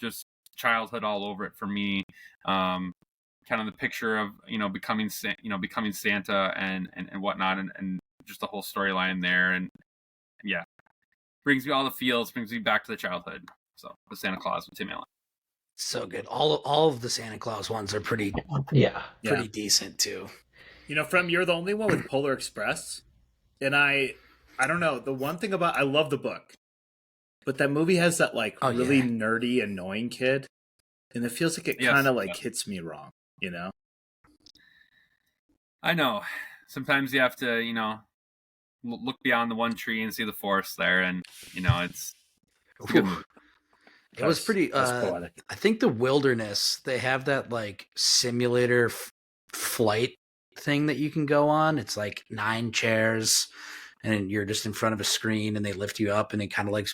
Just childhood all over it for me. Kind of the picture of becoming Santa and whatnot, and just the whole storyline there, and yeah, brings me all the feels, brings me back to the childhood. So the Santa Claus with Tim Allen. So good. All of the Santa Claus ones are pretty decent too. From you're the only one with Polar Express, and I don't know. The one thing about I love the book, but that movie has that really nerdy, annoying kid, and it feels like it kind of hits me wrong. I know. Sometimes you have to, look beyond the one tree and see the forest there, and it's a good movie. It was pretty. I think the Wilderness. They have that simulator flight thing that you can go on. It's 9 chairs, and you're just in front of a screen, and they lift you up, and it kind of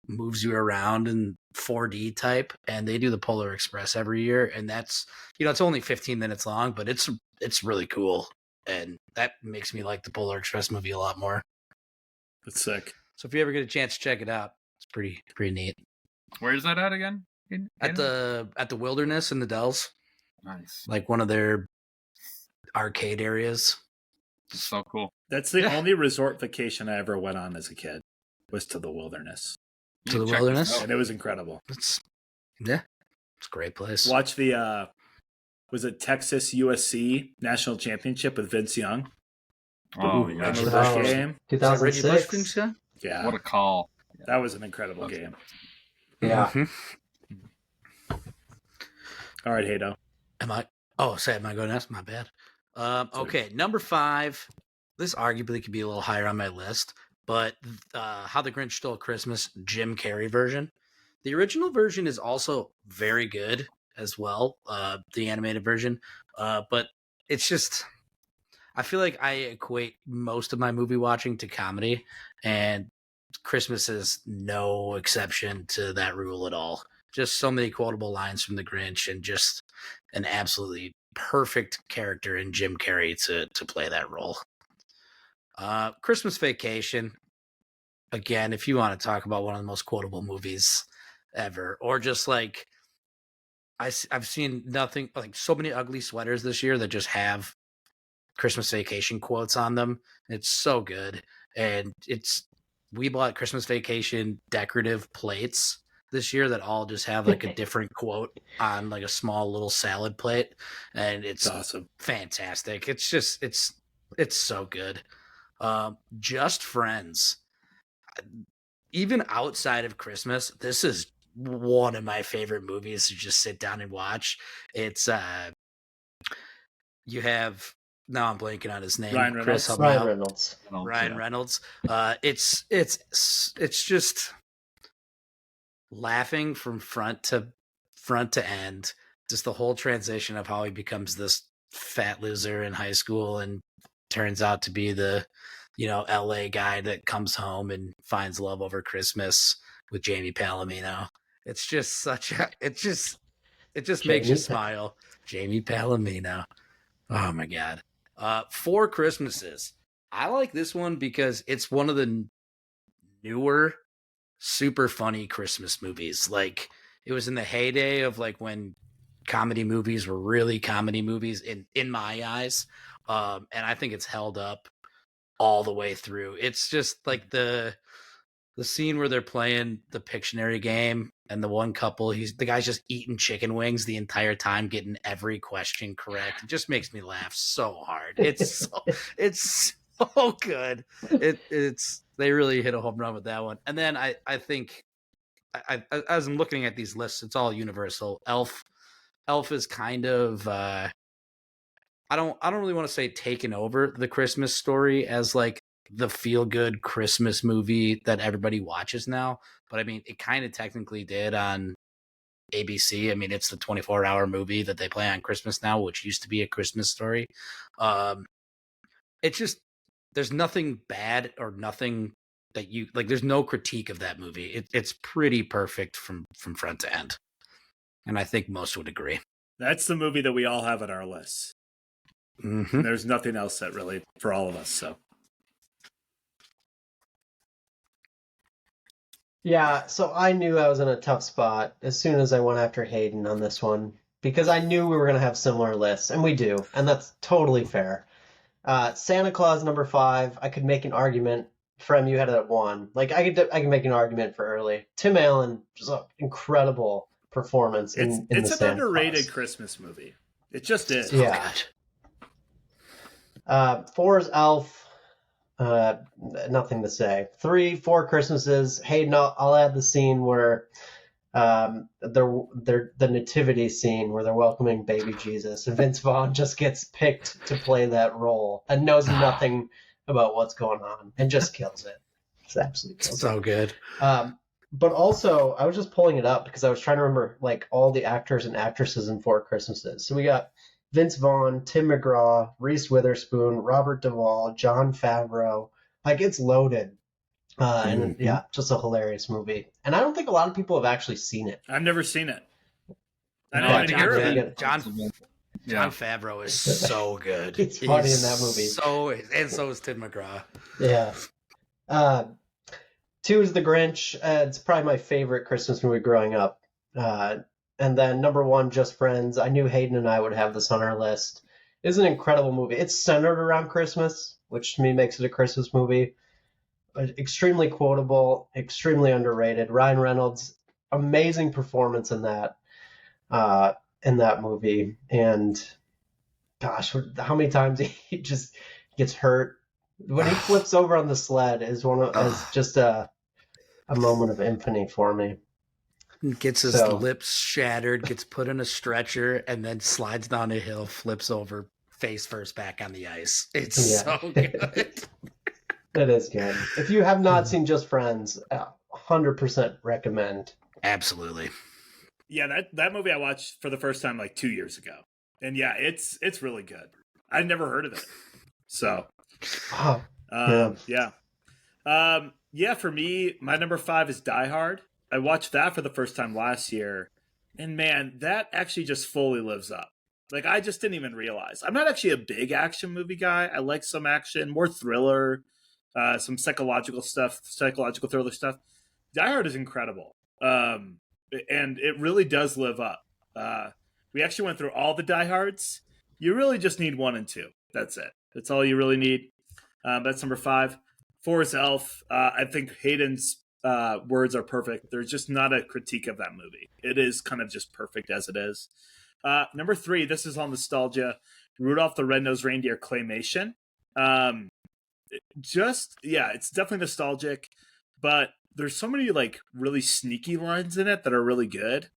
moves you around in 4D type. And they do the Polar Express every year, and that's it's only 15 minutes long, but it's really cool, and that makes me like the Polar Express movie a lot more. That's sick. So if you ever get a chance to check it out, it's pretty neat. Where is that at again? At the Wilderness in the Dells. Nice. One of their arcade areas. So cool. That's the only resort vacation I ever went on as a kid, was to the Wilderness. To the Wilderness? And it was incredible. It's a great place. Watch the was it Texas USC National Championship with Vince Young? Oh, yeah. Remember that game? 2006. Yeah. What a call. That was an incredible game. Yeah. Mm-hmm. All right, Haydo. Am I going next? My bad. Okay, number 5. This arguably could be a little higher on my list, but How the Grinch Stole Christmas, Jim Carrey version. The original version is also very good as well, the animated version. But it's just, I feel like I equate most of my movie watching to comedy, and Christmas is no exception to that rule at all. Just so many quotable lines from the Grinch, and just an absolutely perfect character in Jim Carrey to play that role. Christmas Vacation. Again, if you want to talk about one of the most quotable movies ever, or just I've seen nothing so many ugly sweaters this year that just have Christmas Vacation quotes on them. It's so good. And we bought Christmas Vacation decorative plates this year that all just have a different quote on a small little salad plate, and it's awesome. Fantastic. It's just it's so good. Just Friends. Even outside of Christmas, this is one of my favorite movies to just sit down and watch. It's you have, now I'm blanking on his name. Ryan Reynolds. Ryan Reynolds. It's just laughing from front to end. Just the whole transition of how he becomes this fat loser in high school and turns out to be the LA guy that comes home and finds love over Christmas with Jamie Palomino. It's just it just makes you smile. Jamie Palomino. Oh my God. 4 Christmases. I like this one because it's one of the newer, super funny Christmas movies. It was in the heyday of when comedy movies were really comedy movies in my eyes. And I think it's held up all the way through. It's just the scene where they're playing the Pictionary game, and the one couple, the guy's just eating chicken wings the entire time, getting every question correct. It just makes me laugh so hard. It's so good. They really hit a home run with that one. And then I think as I'm looking at these lists, it's all universal. Elf is kind of I don't really want to say taken over the Christmas Story as the feel-good Christmas movie that everybody watches now. But I mean, it kind of technically did on ABC. I mean, it's the 24-hour movie that they play on Christmas now, which used to be A Christmas Story. It's just, there's nothing bad or nothing that you there's no critique of that movie. It's pretty perfect from front to end. And I think most would agree. That's the movie that we all have on our list. Mm-hmm. There's nothing else that really for all of us. So yeah, so I knew I was in a tough spot as soon as I went after Hayden on this one, because I knew we were going to have similar lists, and we do, and that's totally fair. Santa Claus number 5. I could make an argument. Frem, you had it at 1. Like I can make an argument for early. Tim Allen, just an incredible performance in the It's an Santa underrated Claus. Christmas movie. It just is. So Yeah. good. 4 is Elf. Nothing to say. 3, 4 Christmases. Hayden, I'll add the scene where the nativity scene where they're welcoming baby Jesus, and Vince Vaughn just gets picked to play that role and knows nothing about what's going on and just kills it. It's absolutely kills So good. But also, I was just pulling it up because I was trying to remember like all the actors and actresses in 4 Christmases. So we got Vince Vaughn, Tim McGraw, Reese Witherspoon, Robert Duvall, Jon Favreau. Like it's loaded. And yeah, just a hilarious movie. And I don't think a lot of people have actually seen it. I've never seen it. I No, didn't I even hear of it. John Favreau is so good. He's funny in that movie. So is Tim McGraw. Yeah. 2 is The Grinch. It's probably my favorite Christmas movie growing up. And then number 1, Just Friends. I knew Hayden and I would have this on our list. It's an incredible movie. It's centered around Christmas, which to me makes it a Christmas movie. Extremely quotable, extremely underrated. Ryan Reynolds, amazing performance in that movie. And gosh, how many times he just gets hurt when he flips over on the sled is just a moment of infamy for me. Gets his lips shattered, gets put in a stretcher, and then slides down a hill, flips over face first back on the ice. It's so good. It is good. If you have not seen Just Friends, 100% recommend. Absolutely. Yeah, that movie I watched for the first time like 2 years ago. And yeah, it's really good. I'd never heard of it. So, yeah, for me, my number 5 is Die Hard. I watched that for the first time last year. And man, that actually just fully lives up. Like, I just didn't even realize. I'm not actually a big action movie guy. I like some action, more thriller, some psychological thriller stuff. Die Hard is incredible. And it really does live up. We actually went through all the Die Hards. You really just need 1 and 2. That's it. That's all you really need. That's number 5. 4 is Elf. I think Hayden's words are perfect. There's just not a critique of that movie. It is kind of just perfect as it is. Number 3, this is all nostalgia. Rudolph the Red-Nosed Reindeer claymation. It's definitely nostalgic, but there's so many like really sneaky lines in it that are really good.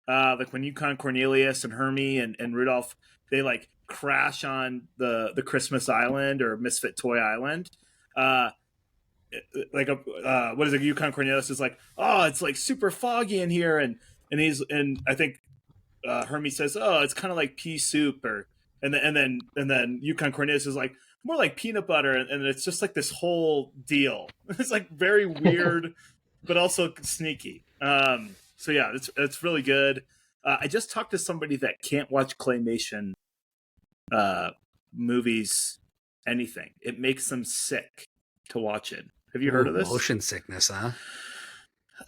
Like when Yukon Cornelius and Hermie and Rudolph, they like crash on the Christmas Island or Misfit Toy Island. What is it? Yukon Cornelius is like, oh, it's like super foggy in here, and I think Hermie says, oh, it's kind of like pea soup, and then Yukon Cornelius is like, more like peanut butter, and it's just like this whole deal. It's like very weird, but also sneaky. So yeah, it's really good. I just talked to somebody that can't watch claymation movies, anything. It makes them sick to watch it. Have you heard of this? Motion sickness, huh?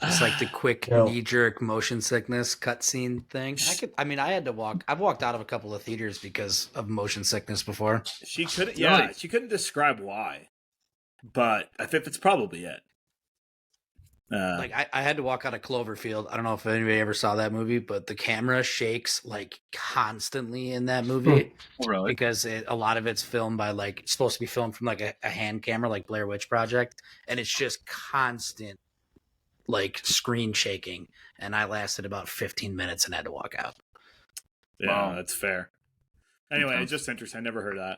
Just like the quick knee-jerk motion sickness cutscene thing. I've walked out of a couple of theaters because of motion sickness before. She couldn't describe why, but I think it's probably it. I had to walk out of Cloverfield. I don't know if anybody ever saw that movie, but the camera shakes like constantly in that movie. Really? Because a lot of it's filmed by supposed to be filmed from like a hand camera, like Blair Witch Project, and it's just constant like screen shaking, and I lasted about 15 minutes and had to walk out. Yeah, wow. That's fair. Anyway, it's just interesting. I never heard of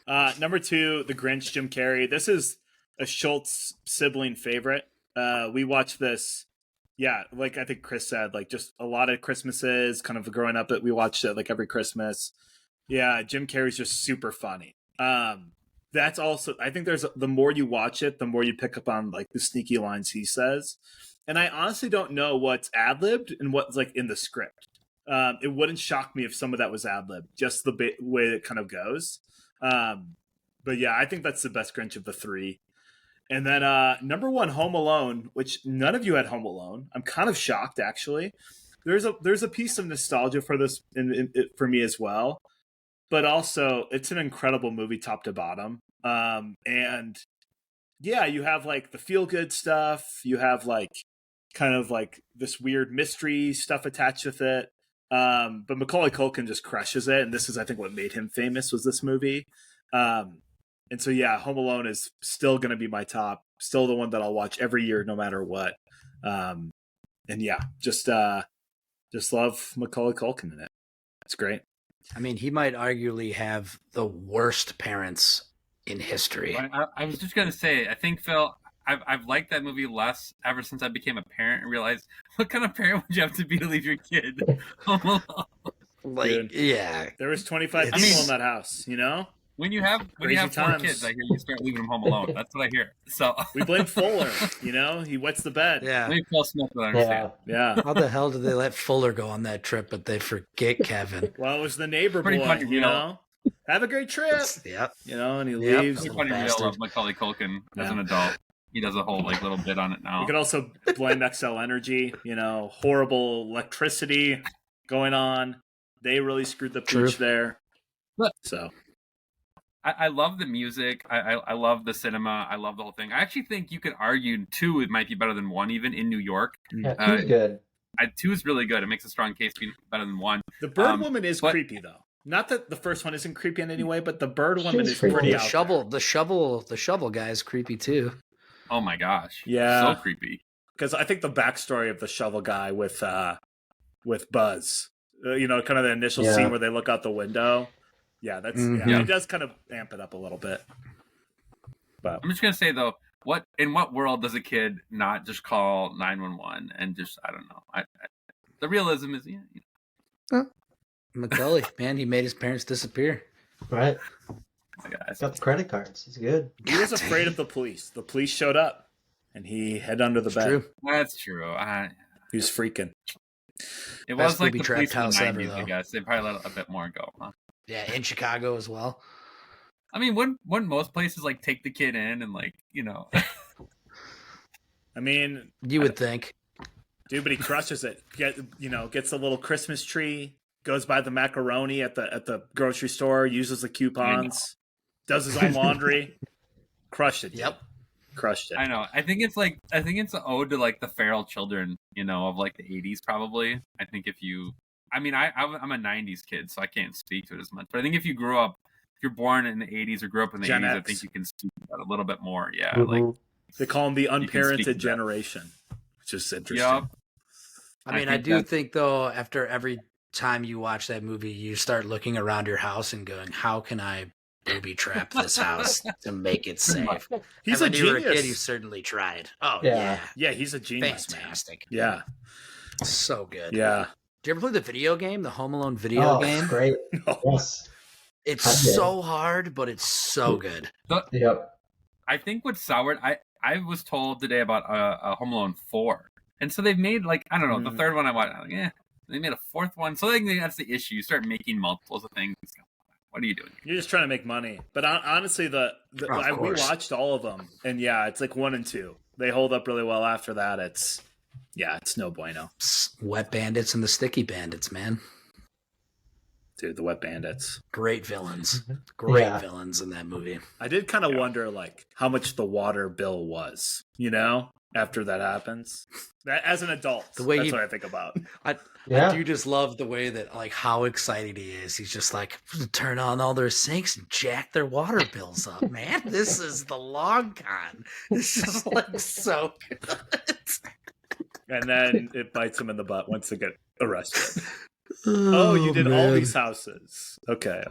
that. Number 2, The Grinch, Jim Carrey. This is a Schultz sibling favorite. We watched this, like I think Chris said, like just a lot of Christmases, kind of growing up, we watched it like every Christmas. Yeah, Jim Carrey's just super funny. That's also, I think the more you watch it, the more you pick up on like the sneaky lines he says. And I honestly don't know what's ad-libbed and what's like in the script. It wouldn't shock me if some of that was ad-libbed, just the way it kind of goes. But yeah, I think that's the best Grinch of the 3. And then number 1, Home Alone, which none of you had Home Alone. I'm kind of shocked, actually. There's a piece of nostalgia for this for me as well. but also it's an incredible movie top to bottom. And yeah, you have like the feel good stuff. You have like kind of like this weird mystery stuff attached with it. But Macaulay Culkin just crushes it, and this is, I think, what made him famous was this movie. And so, yeah, Home Alone is still going to be my top, still the one that I'll watch every year, no matter what. And yeah, just love Macaulay Culkin in it. It's great. I mean, he might arguably have the worst parents in history. I was just gonna say, I think Phil, I've liked that movie less ever since I became a parent and realized what kind of parent would you have to be to leave your kid home alone? Like, Dude. yeah, There was 25 It's- people in that house, you know? When you have Crazy 4 times. kids, I hear you start leaving them home alone. That's what I hear. So We blame Fuller, you know? He wets the bed. yeah. maybe Phil Smith would understand. Yeah. Yeah. How the hell did they let Fuller go on that trip, but they forget Kevin? Well, it was the neighbor Pretty boy, funny, you you know? know? Have a great trip. Yep. You know, and he Yep. leaves. Pretty Little funny bastard. real of Macaulay Culkin as Yeah. an adult. He does a whole like little bit on it now. You could also blame XL Energy, you know, horrible electricity going on. They really screwed the True. pooch there. But- So, I love the music. I love the cinema. I love the whole thing. I actually think you could argue 2 it might be better than 1 even in New York. Yeah, two's good. 2 is really good. It makes a strong case being better than 1. the bird woman is but- creepy, though. Not that the first one isn't creepy in any way, but the bird woman She's is creepy. pretty The out shovel, the shovel guy is creepy too. Oh my gosh. Yeah. So creepy. Because I think the backstory of the shovel guy with Buzz, you know, kind of the initial Yeah. scene where they look out the window. Yeah, that's Mhm. yeah, it does kind of amp it up a little bit. But I'm just gonna say though, in what world does a kid not just call 911 and just I don't know. The realism is Macaulay, man, he made his parents disappear. Right. guys. Got the credit cards. It's good. he was afraid of the police. The police showed up, and he hid under the It's bed. true. That's true. He was freaking. It Best was like booby the trap police in the house ever, 90s, I though. guess. They probably let a bit more go. Huh? Yeah, in Chicago as well. I mean, wouldn't most places like take the kid in and like, you know, I mean, You would think. dude, but he crushes it. Gets a little Christmas tree, goes by the macaroni at the grocery store, uses the coupons, does his own laundry. Crushed it. Dude. Yep. Crushed it. I know. I think it's an ode to like the feral children, you know, of like the 80s probably. I think if you, I mean, I'm a 90s kid, so I can't speak to it as much. But I think if you grew up, if you're born in the 80s or grew up in the Gen 80s, I X. think you can speak to that a little bit more. Yeah, Mhm. like They call him the can speak to unparented that. generation, which is interesting. Yup. I mean, I do think though, after every time you watch that movie, you start looking around your house and going, "How can I booby trap this house to make it safe?" He's And a when you were genius. kid, you certainly tried. Oh Yeah. yeah, Yeah, he's a genius, fantastic, man. so good. Yeah. Do you ever play the video game, the Home Alone video Oh, game? great. No. Yes. It's I did. so hard, but it's so good. Yep. I think what soured, I was told today about a Home Alone 4. And so they've made like, I don't know, the Mhm. third one I watched, I'm like, they made a fourth one. So I think that's the issue. You start making multiples of things. What are you doing? You're just trying to make money. But honestly, we course. watched all of them, and yeah, it's like 1 and 2. They hold up really well. After that, it's no bueno, Wet Bandits and the Sticky Bandits, man. dude. The Wet Bandits. Great villains. Mhm. Great Yeah. villains in that movie. I did kind of wonder, like, how much the water bill was, you know, after that happens. That, as an adult, The way that's he- what I think about. I Yeah. do just love the way that, like, how excited he is. He's just like, turn on all their sinks and jack their water bills up, man. This is the long con. It's just like so good. And then it bites him in the butt once they get arrested. Oh, you did all these houses. Okay.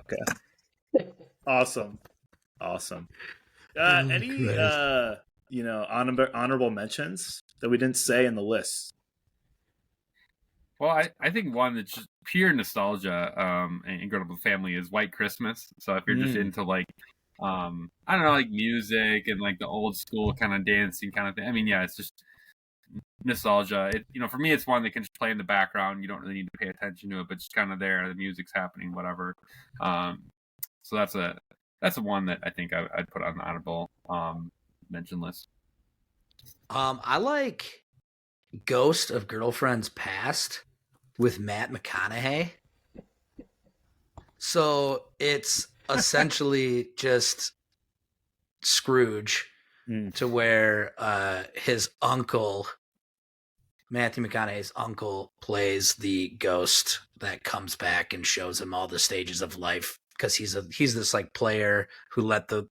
Awesome. Any Christ. honorable mentions that we didn't say in the list? Well, I think one that's just pure nostalgia and Incredible Family is White Christmas. So if you're just into like, I don't know, like music and like the old school kind of dancing kind of thing. I mean, yeah, it's just nostalgia. For me, it's one that can just play in the background. You don't really need to pay attention to it, but just kind of there. The music's happening, whatever. So that's a one that I think I'd put on the honorable mention list. I like Ghost of Girlfriends Past with Matt McConaughey. So it's essentially just Scrooge to where his uncle, Matthew McConaughey's uncle, plays the ghost that comes back and shows him all the stages of life, because he's this like player who let the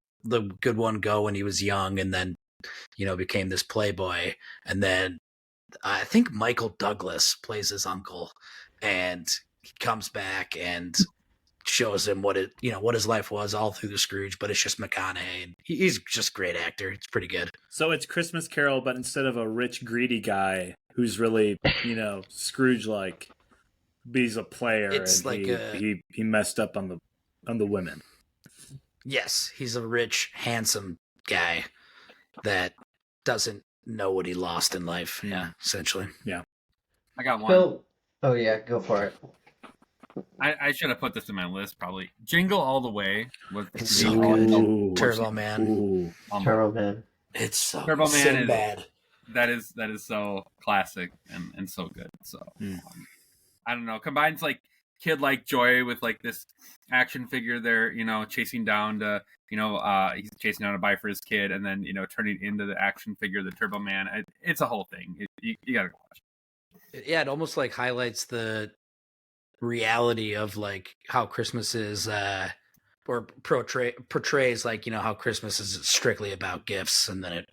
good one go when he was young, and then became this playboy, and then I think Michael Douglas plays his uncle, and he comes back and shows him what his life was all through the Scrooge, but it's just McConaughey, and he's just a great actor. It's pretty good. So it's Christmas Carol, but instead of a rich, greedy guy who's really, Scrooge like, he's a player, It's and like he messed up on the women. Yes, he's a rich, handsome guy that doesn't know what he lost in life. Yeah, essentially. Yeah. I got one. Phil, oh yeah, go for it. I should have put this in my list probably. Jingle All the Way was It's so good. Ooh. Turbo Man. Ooh. Turbo Man. It's so Turbo Man is bad. that is so classic and so good. So I don't know. Combines like kid like joy with like this action figure they're chasing down to he's chasing down a bike for his kid, and then turning into the action figure, the Turbo Man. It's a whole thing. You gotta go watch it. Yeah, it almost like highlights the reality of like how Christmas is, or portrays like how Christmas is strictly about gifts, and then it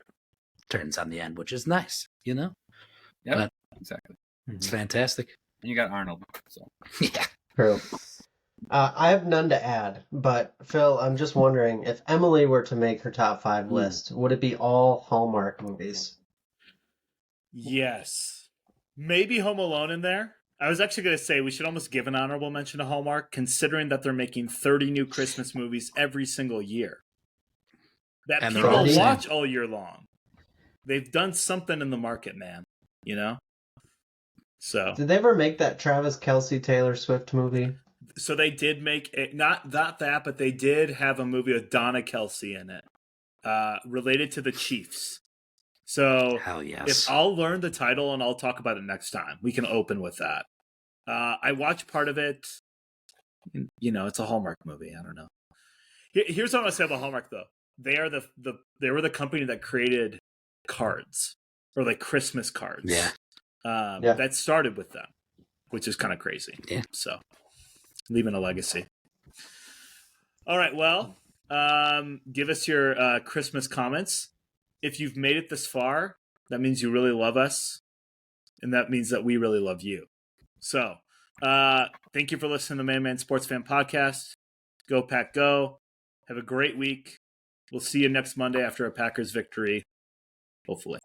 turns on the end, which is nice. Yeah, exactly. It's fantastic. And you got Arnold. So Yeah. True. I have none to add, but Phil, I'm just wondering, if Emily were to make her top 5 list, would it be all Hallmark movies? Yes. Maybe Home Alone in there. I was actually going to say we should almost give an honorable mention to Hallmark, considering that they're making 30 new Christmas movies every single year that And they're people all the same. watch all year long. They've done something in the market, man. So Did they ever make that Travis Kelce Taylor Swift movie? So they did make it, not that, but they did have a movie with Donna Kelce in it, related to the Chiefs. So Hell yes. if I'll learn the title and I'll talk about it next time, we can open with that. I watched part of it. It's a Hallmark movie. I don't know. Here's what I'm gonna say about Hallmark, though. They are they were the company that created cards, or like Christmas cards. Yeah. That started with them, which is kind of crazy. Yeah. So leaving a legacy. All right. Well, give us your Christmas comments. If you've made it this far, that means you really love us, and that means that we really love you. So, thank you for listening to Man Sports Fan Podcast. Go Pack Go. Have a great week. We'll see you next Monday after a Packers victory, hopefully.